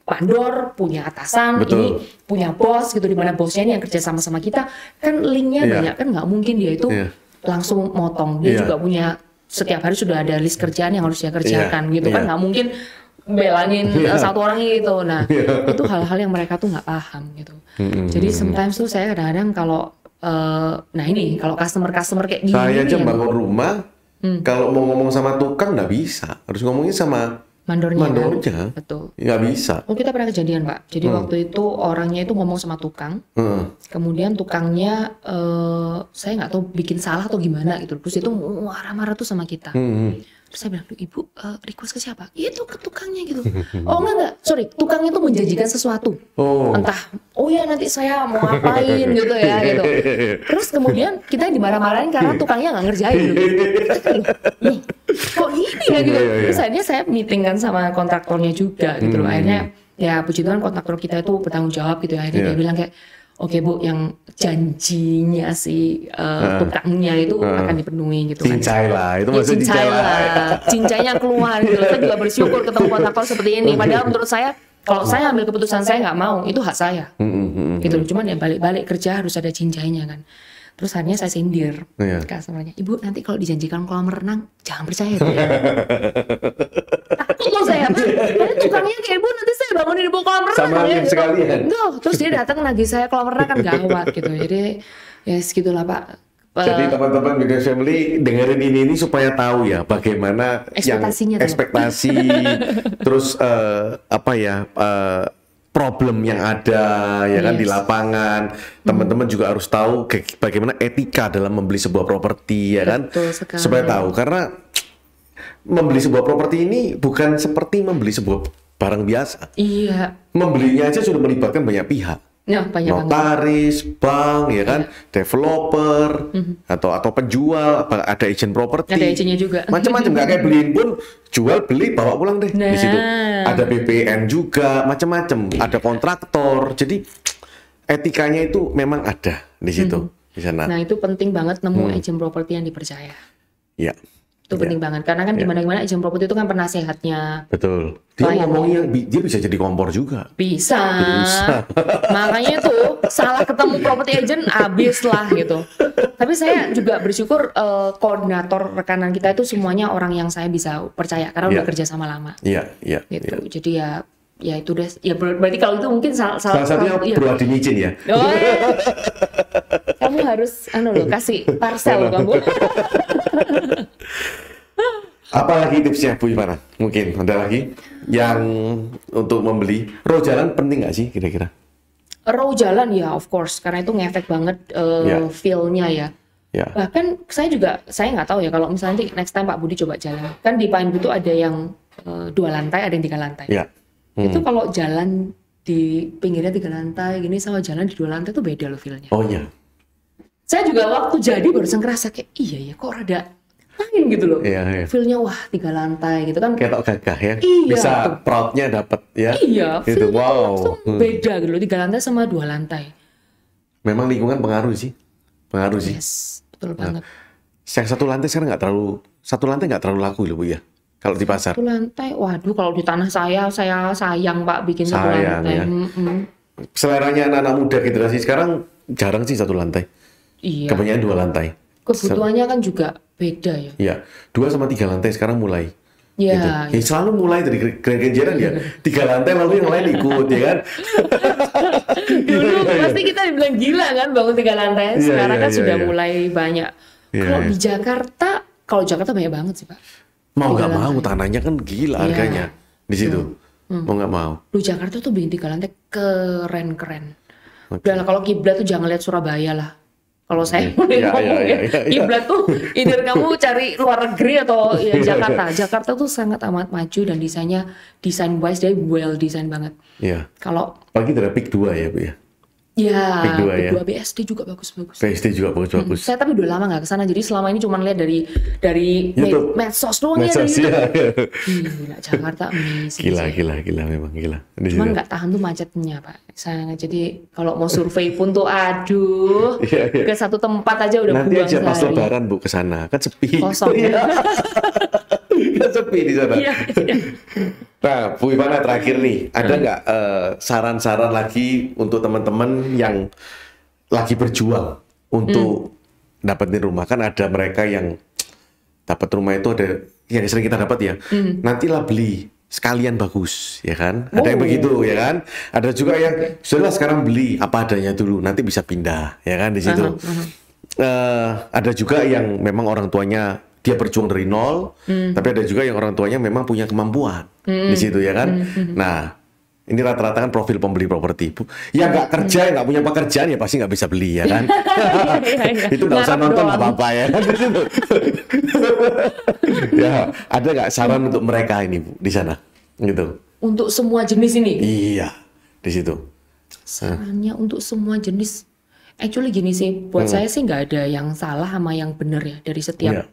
S1: mandor, punya atasan, ini punya bos gitu, dimana bosnya ini yang kerja sama kita, kan linknya banyak, kan nggak mungkin dia itu langsung motong. Dia juga punya setiap hari sudah ada list kerjaan yang harus dia kerjakan gitu kan, nggak mungkin belangin satu orang gitu. Nah itu hal-hal yang mereka tuh nggak paham gitu. Jadi sometimes tuh saya kadang-kadang kalau kalau customer kayak gini
S2: saya aja bangun rumah kalau mau ngomong sama tukang nggak bisa, harus ngomongin sama mandornya.
S1: Kan? Betul.
S2: Nggak bisa.
S1: Oh kita pernah kejadian Pak. Jadi waktu itu orangnya itu ngomong sama tukang, kemudian tukangnya saya nggak tahu bikin salah atau gimana gitu. Terus itu marah-marah tuh sama kita. Terus saya bilang, Ibu request ke siapa? Itu ke tukangnya gitu. Oh enggak, sorry, tukangnya tuh menjanjikan sesuatu. Entah, nanti saya mau ngapain gitu ya gitu. Terus kemudian kita dimarah-marahin karena tukangnya nggak ngerjain gitu. Loh, kok gini ya gitu. Terus akhirnya saya meeting kan sama kontraktornya juga gitu loh. Akhirnya ya puji Tuhan kontraktor kita itu bertanggung jawab gitu ya. Akhirnya dia bilang kayak, oke Bu, yang janjinya si tukangnya itu akan dipenuhi gitu kan.
S2: Cincai lah, itu maksudnya
S1: cincai lah. Cincainya keluar gitu. Saya juga bersyukur ketemu kontraktor seperti ini. Padahal menurut saya, kalau saya ambil keputusan saya nggak mau, itu hak saya. Gitu. Cuman ya balik-balik kerja harus ada cincainya kan. Terus akhirnya saya sindir customernya, Ibu nanti kalau dijanjikan kolam renang jangan percaya tuh ya. Takut loh saya, karena tukangnya kayak Ibu nanti saya bangunin di bawah kolam renang
S2: sama
S1: ya,
S2: sekalian.
S1: Terus dia datang nagih saya kolam renang kan gawat gitu. Jadi ya segitulah Pak.
S2: Jadi teman-teman Builders Family dengerin ini supaya tahu ya bagaimana ekspektasi terus problem yang ada ya kan di lapangan. Teman-teman juga harus tahu bagaimana etika dalam membeli sebuah properti ya kan. Supaya tahu, karena membeli sebuah properti ini bukan seperti membeli sebuah barang biasa.
S1: Iya.
S2: Membelinya aja sudah melibatkan banyak pihak.
S1: Ya,
S2: notaris, bank, ya kan, developer, atau penjual, ada agent properti,
S1: ada agentnya juga,
S2: macam-macam. Nggak kayak beliin pun, jual beli bawa pulang deh. Di situ ada BPN juga, macam-macam, ada kontraktor. Jadi etikanya itu memang ada di situ, di sana.
S1: Nah itu penting banget nemu agent properti yang dipercaya.
S2: Iya.
S1: Itu penting banget, karena kan dimana-mana agent properti itu kan penasehatnya.
S2: Betul. Dia ngomongnya, dia bisa jadi kompor juga.
S1: Bisa. Makanya tuh salah ketemu property agent abis lah gitu. Tapi saya juga bersyukur koordinator rekanan kita itu semuanya orang yang saya bisa percaya karena udah kerja sama lama.
S2: Iya.
S1: Gitu. Jadi ya itu deh. Ya berarti kalau itu mungkin salah
S2: satunya Bro Adi micin ya.
S1: Oh, ya. Kamu harus kasih parcel kamu.
S2: Apa lagi tipsnya Bu Ivana? Mungkin ada lagi yang untuk membeli. Row jalan penting nggak sih kira-kira?
S1: Row jalan ya of course, karena itu ngefek banget feel-nya ya. Bahkan saya nggak tahu ya kalau misalnya nanti next time Pak Budi coba jalan. Kan di Pinewood itu ada yang 2 lantai, ada yang 3 lantai. Itu kalau jalan di pinggirnya 3 lantai gini sama jalan di 2 lantai tuh beda loh feel-nya.
S2: Oh iya.
S1: Saya juga waktu jadi barusan ngerasa kayak iya ya kok rada lain gitu loh.
S2: Iya.
S1: Feel-nya wah 3 lantai gitu kan.
S2: Kayak tok gagah ya.
S1: Iya,
S2: Bisa proud-nya dapat ya.
S1: Iya,
S2: gitu.
S1: feel-nya langsung
S2: Wow.
S1: beda gitu loh 3 lantai sama 2 lantai.
S2: Memang lingkungan pengaruh sih. Pengaruh sih.
S1: Yes, betul banget.
S2: Yang 1 lantai sekarang satu lantai nggak terlalu laku loh Bu ya. Kalau di pasar.
S1: 1 lantai, waduh kalau di tanah saya sayang Pak bikin 1
S2: Sayang,
S1: lantai.
S2: ya. Seleranya anak-anak muda generasi sekarang jarang sih 1 lantai.
S1: Iya.
S2: Kebanyakan 2 lantai.
S1: Kebutuhannya kan juga beda ya.
S2: Iya, 2 sama 3 lantai sekarang mulai.
S1: Iya.
S2: Gitu. Ya, selalu mulai dari Grand ya. 3 lantai lalu yang lain ikut ya kan.
S1: Dulu pasti kita dibilang gila kan bangun 3 lantai.
S2: Iya,
S1: Sekarang
S2: iya,
S1: kan
S2: iya,
S1: sudah
S2: iya.
S1: mulai banyak.
S2: Iya,
S1: Kalau
S2: iya.
S1: di Jakarta, kalau Jakarta banyak banget sih Pak.
S2: Mau
S1: 3
S2: nggak mau
S1: lantai.
S2: tanahnya kan gila
S1: Iya.
S2: harganya di situ. Mau nggak mau.
S1: Di Jakarta tuh bikin 3 lantai keren-keren. Udah lah kalau kiblat tuh jangan lihat Surabaya lah. Kalau saya boleh
S2: Iya,
S1: ngomong
S2: iya,
S1: ya,
S2: iya, iya.
S1: kiblat tuh either kamu cari luar negeri atau ya Jakarta. Jakarta tuh sangat amat maju dan desainnya desain wise dia well design banget.
S2: Iya.
S1: Kalau
S2: Apalagi dari PIK 2 ya Bu ya.
S1: ya
S2: Pik dua ya.
S1: kedua BSD juga bagus-bagus.
S2: PSD juga bagus-bagus.
S1: Saya tapi udah lama nggak kesana jadi selama ini cuma lihat dari
S2: YouTube.
S1: medsos doang ya.
S2: Medsos
S1: Dari
S2: ya.
S1: Gila, Jakarta amazing.
S2: Gila,
S1: sih.
S2: gila memang gila. Di
S1: Cuman
S2: situ.
S1: nggak tahan tuh macetnya Pak. Saya jadi kalau mau survei pun tuh aduh
S2: Iya, iya.
S1: ke satu tempat aja udah
S2: Nanti
S1: buang
S2: aja pas
S1: sehari.
S2: lebaran Bu ke sana, kan sepi.
S1: Kosong.
S2: Iya. Kan sepi di sana.
S1: Iya, iya.
S2: Nah, Bu Ivana terakhir nih, ada nggak saran-saran lagi untuk teman-teman yang lagi berjuang untuk dapetin rumah? Kan ada mereka yang dapat rumah itu ada yang sering kita dapat ya. Nantilah beli sekalian bagus, ya kan? Ada yang begitu, ya kan? Ada juga yang sudah sekarang beli apa adanya dulu, nanti bisa pindah, ya kan di situ. Ada juga yang memang orang tuanya dia berjuang dari nol, tapi ada juga yang orang tuanya memang punya kemampuan di situ, ya kan? Nah, ini rata-rata kan profil pembeli properti. Ya nggak kerja, nggak punya pekerjaan ya pasti nggak bisa beli, ya kan? Itu nggak usah
S1: Ngarep
S2: nonton
S1: doang.
S2: nggak apa-apa ya kan di situ. Ya, ada nggak saran untuk mereka ini Bu di sana, gitu?
S1: Untuk semua jenis ini.
S2: Iya, di situ.
S1: Sarannya untuk semua jenis. Actually gini sih, buat saya sih nggak ada yang salah sama yang benar ya dari setiap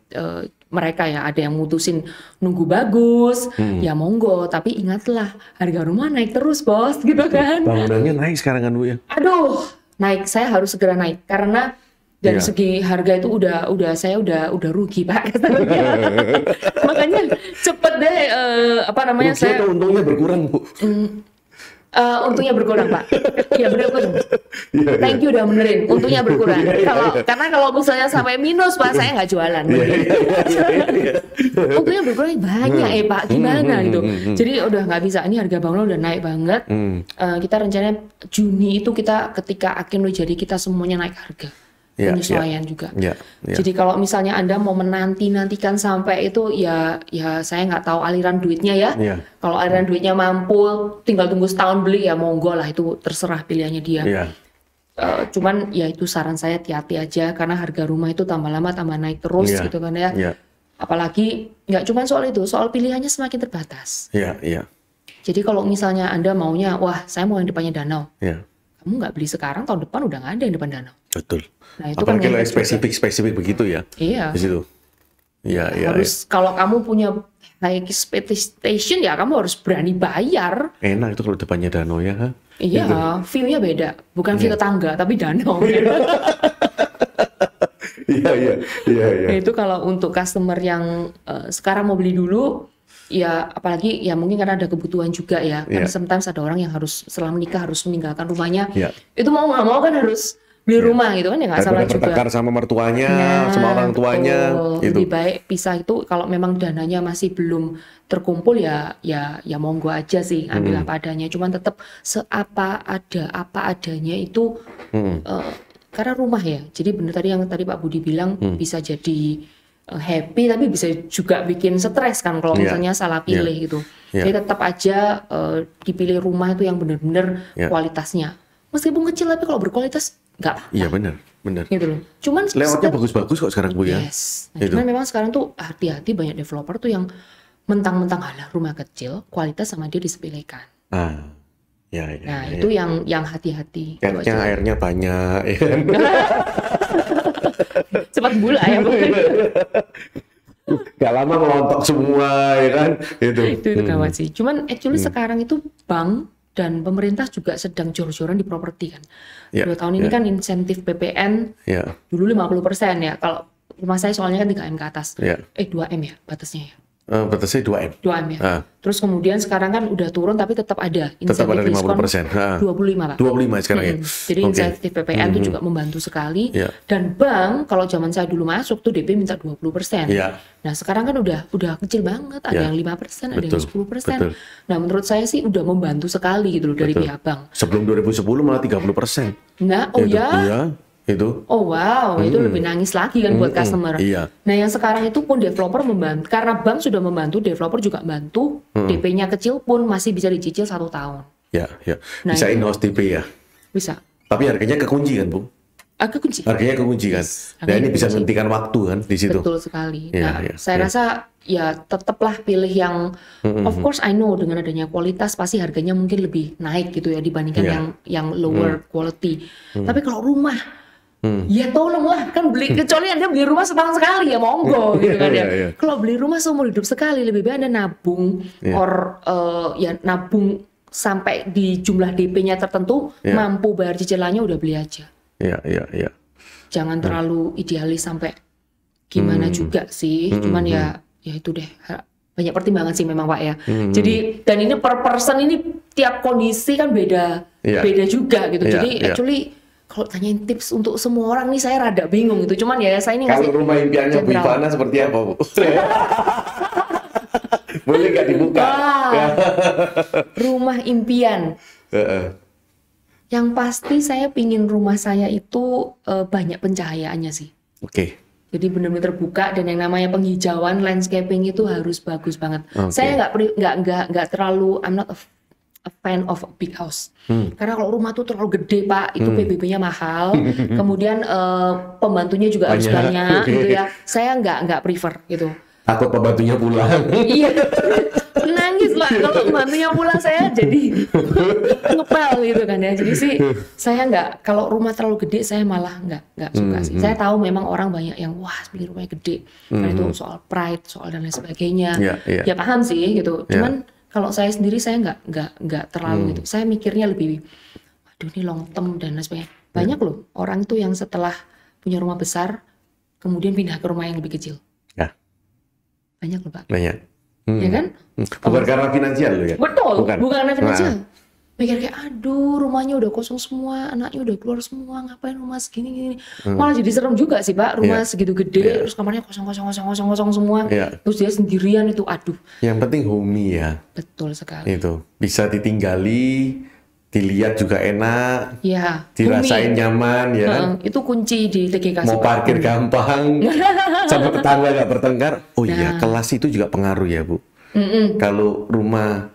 S1: mereka ya. Ada yang mutusin nunggu bagus, ya monggo. Tapi ingatlah harga rumah naik terus bos, gitu kan.
S2: Bangunannya naik sekarang kan Bu ya?
S1: Aduh, naik. Saya harus segera naik karena dari
S2: Iya.
S1: segi harga itu saya udah rugi Pak. Makanya cepet deh apa namanya
S2: Rugi
S1: saya
S2: atau untungnya berkurang Bu?
S1: untungnya berkurang Pak. Iya benar.
S2: Iya,
S1: Thank you udah benerin. Untungnya berkurang. Karena kalau misalnya sampai minus Pak saya nggak jualan. Untungnya berkurang banyak Pak. Gimana gitu. Jadi udah nggak bisa. Ini harga bangunan udah naik banget. Kita rencananya Juni itu kita ketika akhir jadi kita semuanya naik harga.
S2: Iya,
S1: Penyesuaian juga.
S2: Iya, iya.
S1: Jadi kalau misalnya Anda mau menantikan sampai itu ya saya nggak tahu aliran duitnya ya.
S2: Iya.
S1: Kalau aliran duitnya mampu tinggal tunggu setahun beli ya monggo lah itu terserah pilihannya dia.
S2: Iya.
S1: Cuman ya itu saran saya hati-hati aja karena harga rumah itu tambah lama tambah naik terus
S2: Iya,
S1: gitu kan ya.
S2: iya.
S1: Apalagi nggak cuma soal itu, soal pilihannya semakin terbatas.
S2: Iya, iya.
S1: Jadi kalau misalnya Anda maunya, wah saya mau yang depannya danau.
S2: Iya.
S1: Kamu nggak beli sekarang, tahun depan udah nggak ada yang depan danau.
S2: Betul.
S1: Nah, itu
S2: Apalagi
S1: kan
S2: kalau
S1: ngefek juga.
S2: spesifik begitu ya.
S1: Iya.
S2: Di situ. Iya, iya.
S1: Harus kalau kamu punya high expectation ya kamu harus berani bayar.
S2: Enak itu kalau depannya danau ya. Ha?
S1: Iya, view-nya beda. Bukan view tetangga, tapi danau.
S2: Iya, iya. Iya, iya.
S1: Nah, itu kalau untuk customer yang sekarang mau beli dulu, ya apalagi ya mungkin karena ada kebutuhan juga ya. Kan
S2: Iya.
S1: sometimes ada orang yang harus setelah menikah harus meninggalkan rumahnya.
S2: Iya.
S1: Itu mau nggak mau kan harus beli rumah gitu kan ya nggak salah
S2: Daripada
S1: juga.
S2: bertengkar sama mertuanya,
S1: Nah,
S2: sama orang tuanya,
S1: betul.
S2: gitu.
S1: Lebih baik pisah itu kalau memang dananya masih belum terkumpul ya monggo aja sih ambil apa adanya. Cuman tetap apa adanya itu karena rumah ya. Jadi benar tadi yang tadi Pak Budi bilang bisa jadi happy tapi bisa juga bikin stres kan kalau
S2: Iya.
S1: misalnya salah pilih
S2: Iya.
S1: gitu.
S2: Iya.
S1: Jadi tetap aja dipilih rumah itu yang benar-benar
S2: Iya.
S1: kualitasnya. Meskipun kecil tapi kalau berkualitas nggak apa-apa
S2: Iya, benar, benar.
S1: gitu loh. Cuman
S2: Layoutnya bagus-bagus kok sekarang Bu ya.
S1: yes. Nah,
S2: Itu.
S1: cuman memang sekarang tuh hati-hati banyak developer tuh yang mentang-mentang halah rumah kecil, kualitas sama dia disepelekan.
S2: Ah,
S1: Nah, itu yang hati-hati.
S2: Airnya banyak, ya kan?
S1: Cepat gula ya, Bu.
S2: Gak lama melontok semua, ya kan?
S1: Itu gawat sih. Cuman actually sekarang itu bank dan pemerintah juga sedang jor-joran di properti kan. 2 tahun ini kan insentif PPN dulu 50% ya. Kalau rumah saya soalnya kan 3M ke atas. 2M ya batasnya ya.
S2: Batasnya 2M.
S1: 2M ya. Terus kemudian sekarang kan udah turun tapi tetap ada insentif
S2: tetap ada
S1: 50%. 25 Pak.
S2: 25 sekarang ya.
S1: Jadi insentif PPN itu juga membantu sekali. Dan bank kalau zaman saya dulu masuk tuh DP minta 20%. Nah sekarang kan udah kecil banget. Ada yang 5%, ada yang 10%. Nah menurut saya sih udah membantu sekali gitu loh dari pihak bank.
S2: Sebelum 2010 malah 30%.
S1: Nah,
S2: Itu.
S1: Oh wow, itu lebih nangis lagi kan buat customer. Nah yang sekarang itu pun developer membantu, karena bank sudah membantu, developer juga bantu, DP-nya kecil pun masih bisa dicicil 1 tahun.
S2: Nah, bisa in-house DP ya?
S1: Bisa.
S2: Tapi harganya kekunci kan, Bu?
S1: Kekunci.
S2: Harganya kekunci kan? Nah ini bisa menghentikan waktu kan di situ?
S1: Betul sekali. Saya rasa ya tetaplah pilih yang, of course I know dengan adanya kualitas pasti harganya mungkin lebih naik gitu ya dibandingkan yang lower quality. Tapi kalau rumah, ya tolonglah kan kecuali Anda beli rumah setahun sekali ya monggo gitu kan ya. Kalau beli rumah seumur hidup sekali lebih baik Anda nabung nabung sampai di jumlah DP-nya tertentu mampu bayar cicilannya udah beli aja. Jangan terlalu idealis sampai gimana juga sih. Cuman ya itu deh banyak pertimbangan sih memang Pak ya. Jadi dan ini per person ini tiap kondisi kan beda juga gitu. Jadi actually kalau tanyain tips untuk semua orang nih saya rada bingung gitu. Cuman ya saya ini ngasih.
S2: Kalau rumah impiannya Bu Ivana seperti apa, Bu? Boleh nggak dibuka?
S1: Rumah impian. Yang pasti saya pingin rumah saya itu banyak pencahayaannya sih. Jadi benar-benar terbuka dan yang namanya penghijauan, landscaping itu harus bagus banget. Saya nggak terlalu, I'm not a fan of a big house. Karena kalau rumah tuh terlalu gede Pak, itu PBB-nya mahal. Kemudian pembantunya juga harus banyak gitu ya. Saya nggak prefer gitu.
S2: Takut pembantunya pulang.
S1: Iya. Nangis Pak kalau pembantunya pulang, saya jadi ngepel gitu kan ya. Jadi sih saya nggak, kalau rumah terlalu gede saya malah nggak suka sih. Saya tahu memang orang banyak yang wah beli rumahnya gede. Karena itu soal pride, soal dan lain sebagainya. Ya paham sih gitu. Cuman kalau saya sendiri saya nggak terlalu gitu. Saya mikirnya lebih, waduh ini long term dan lain sebagainya. Banyak loh orang tuh yang setelah punya rumah besar kemudian pindah ke rumah yang lebih kecil. Banyak loh Pak.
S2: Banyak.
S1: Ya kan?
S2: Bukan karena finansial loh ya?
S1: Betul, bukan karena finansial. Mikir kayak aduh rumahnya udah kosong semua, anaknya udah keluar semua, ngapain rumah segini gini. Malah jadi serem juga sih Pak, rumah segitu gede terus kamarnya kosong semua. Terus dia sendirian itu aduh.
S2: Yang penting homey ya.
S1: Betul sekali.
S2: Itu bisa ditinggali, dilihat juga enak, dirasain nyaman ya kan?
S1: Itu kunci di TGK.
S2: Mau parkir gampang, sampai tetangga nggak bertengkar. Kelas itu juga pengaruh ya Bu. Kalau rumah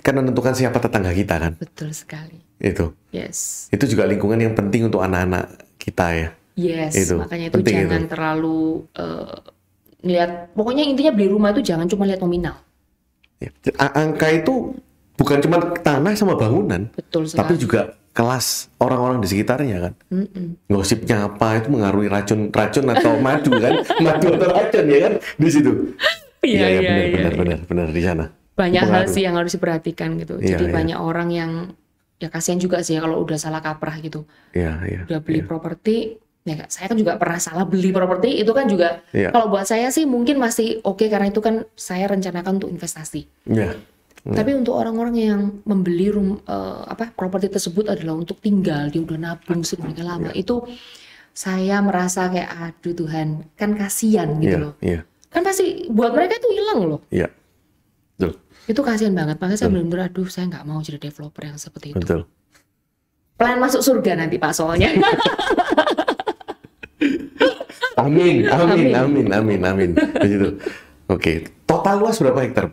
S2: kan menentukan siapa tetangga kita kan.
S1: Betul sekali.
S2: Itu.
S1: Yes.
S2: Itu juga lingkungan yang penting untuk anak-anak kita ya.
S1: Yes. Makanya itu jangan terlalu lihat. Pokoknya intinya beli rumah itu jangan cuma lihat nominal.
S2: Angka itu bukan cuma tanah sama bangunan, tapi juga kelas orang-orang di sekitarnya kan. Gosipnya apa itu mengaruhi racun atau madu kan? Madu atau racun ya kan di situ. Benar di sana.
S1: Banyak hal sih yang harus diperhatikan gitu. Jadi banyak orang yang ya kasihan juga sih ya kalau udah salah kaprah gitu. Udah beli properti, ya saya kan juga pernah salah beli properti itu kan juga. Kalau buat saya sih mungkin masih oke karena itu kan saya rencanakan untuk investasi. Tapi untuk orang-orang yang membeli properti tersebut adalah untuk tinggal, dia udah nabung sedemikian lama, itu saya merasa kayak aduh Tuhan, kan kasihan gitu loh. Kan pasti buat mereka itu hilang loh.
S2: Betul.
S1: Itu kasihan banget, makanya saya benar-benar aduh saya nggak mau jadi developer yang seperti itu.
S2: Betul.
S1: Plan masuk surga nanti Pak soalnya.
S2: Amin. Begitu. Oke, total luas berapa hektar,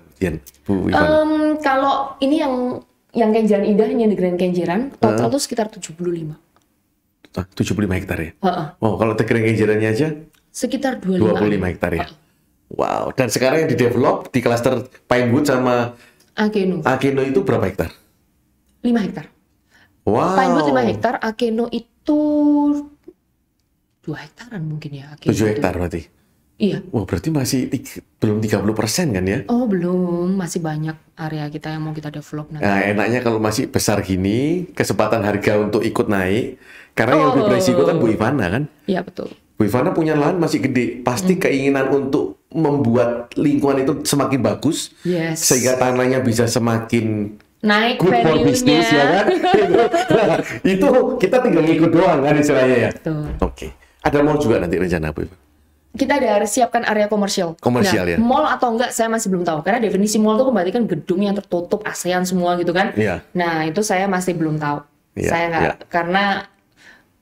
S2: Bu Ivana?
S1: Kalau ini yang Kenjeran Indah, yang di Grand Kenjeran, total itu sekitar 75.
S2: 75 hektar ya? Oh, kalau di Grand Kenjerannya aja?
S1: Sekitar 25
S2: hektar ya? Wow, dan sekarang yang di develop di klaster Pinewood sama Akeno itu berapa hektar?
S1: 5 hektar.
S2: Wow.
S1: Pinewood 5 hektar, Akeno itu 2 hektaran mungkin ya.
S2: 7 hektar berarti?
S1: Iya.
S2: Wah, berarti masih belum 30% kan ya?
S1: Oh, belum. Masih banyak area kita yang mau kita develop nanti.
S2: Nah, enaknya kalau masih besar gini, kesempatan harga untuk ikut naik. Karena yang lebih beresiko kan Bu Ivana kan?
S1: Iya, betul.
S2: Bu Ivana punya lahan masih gede. Pasti keinginan untuk membuat lingkungan itu semakin bagus.
S1: Yes.
S2: Sehingga tanahnya bisa semakin
S1: naik
S2: good for business, ya kan? Nah, itu kita tinggal ngikut doang kan istilahnya ya?
S1: Betul.
S2: Oke. Ada mall juga nanti rencana Bu?
S1: Kita ada siapkan area komersial.
S2: Komersial ya?
S1: Mall atau enggak saya masih belum tahu. Karena definisi mall itu berarti kan gedung yang tertutup, ASEAN semua gitu kan.
S2: Iya.
S1: Nah itu saya masih belum tahu.
S2: Iya,
S1: Saya nggak,
S2: iya.
S1: karena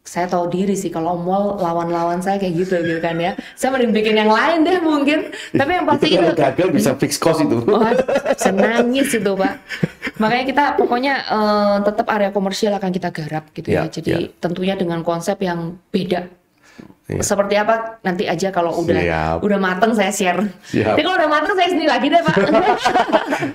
S1: saya tahu diri sih kalau mall lawan-lawan saya kayak gitu kan ya. Saya mending bikin yang lain deh mungkin. Tapi yang pasti
S2: itu kalau gagal bisa fix cost itu.
S1: Oh, senangis itu Pak. Makanya kita pokoknya tetap area komersial akan kita garap gitu ya. Jadi tentunya dengan konsep yang beda. Seperti apa nanti aja kalau udah mateng saya share. Tapi kalau udah mateng saya sini lagi deh Pak.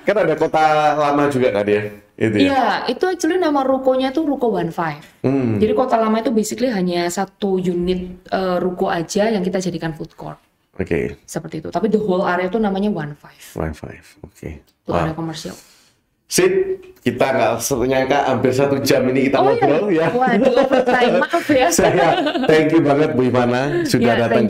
S2: Kan ada kota lama juga kan ya? Itu
S1: Iya, itu actually nama rukonya tuh Ruko 15. Jadi kota lama itu basically hanya satu unit ruko aja yang kita jadikan food court.
S2: Oke.
S1: Seperti itu. Tapi the whole area itu namanya 15.
S2: 15, oke.
S1: Itu area komersial.
S2: Sip, kita nggak nyangka hampir 1 jam ini kita ngobrol ya.
S1: Waduh, overtime, maaf ya.
S2: Saya thank you banget Bu Ivana sudah datang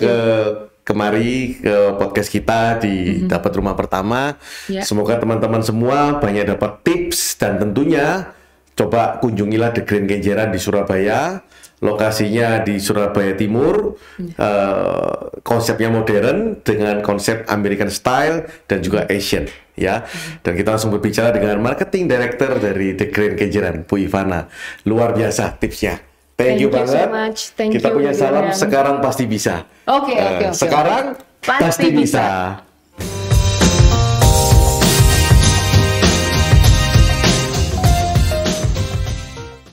S2: kemari ke podcast kita di Dapat Rumah Pertama. Semoga teman-teman semua banyak dapat tips dan tentunya coba kunjungilah The Grand Kenjeran di Surabaya. Lokasinya di Surabaya Timur, konsepnya modern dengan konsep American style dan juga Asian, ya. Dan kita langsung berbicara dengan marketing director dari The Grand Kenjeran, Bu Ivana. Luar biasa tipsnya. Thank you banget.
S1: So much.
S2: Kita punya salam, sekarang pasti bisa.
S1: Oke.
S2: Sekarang pasti bisa.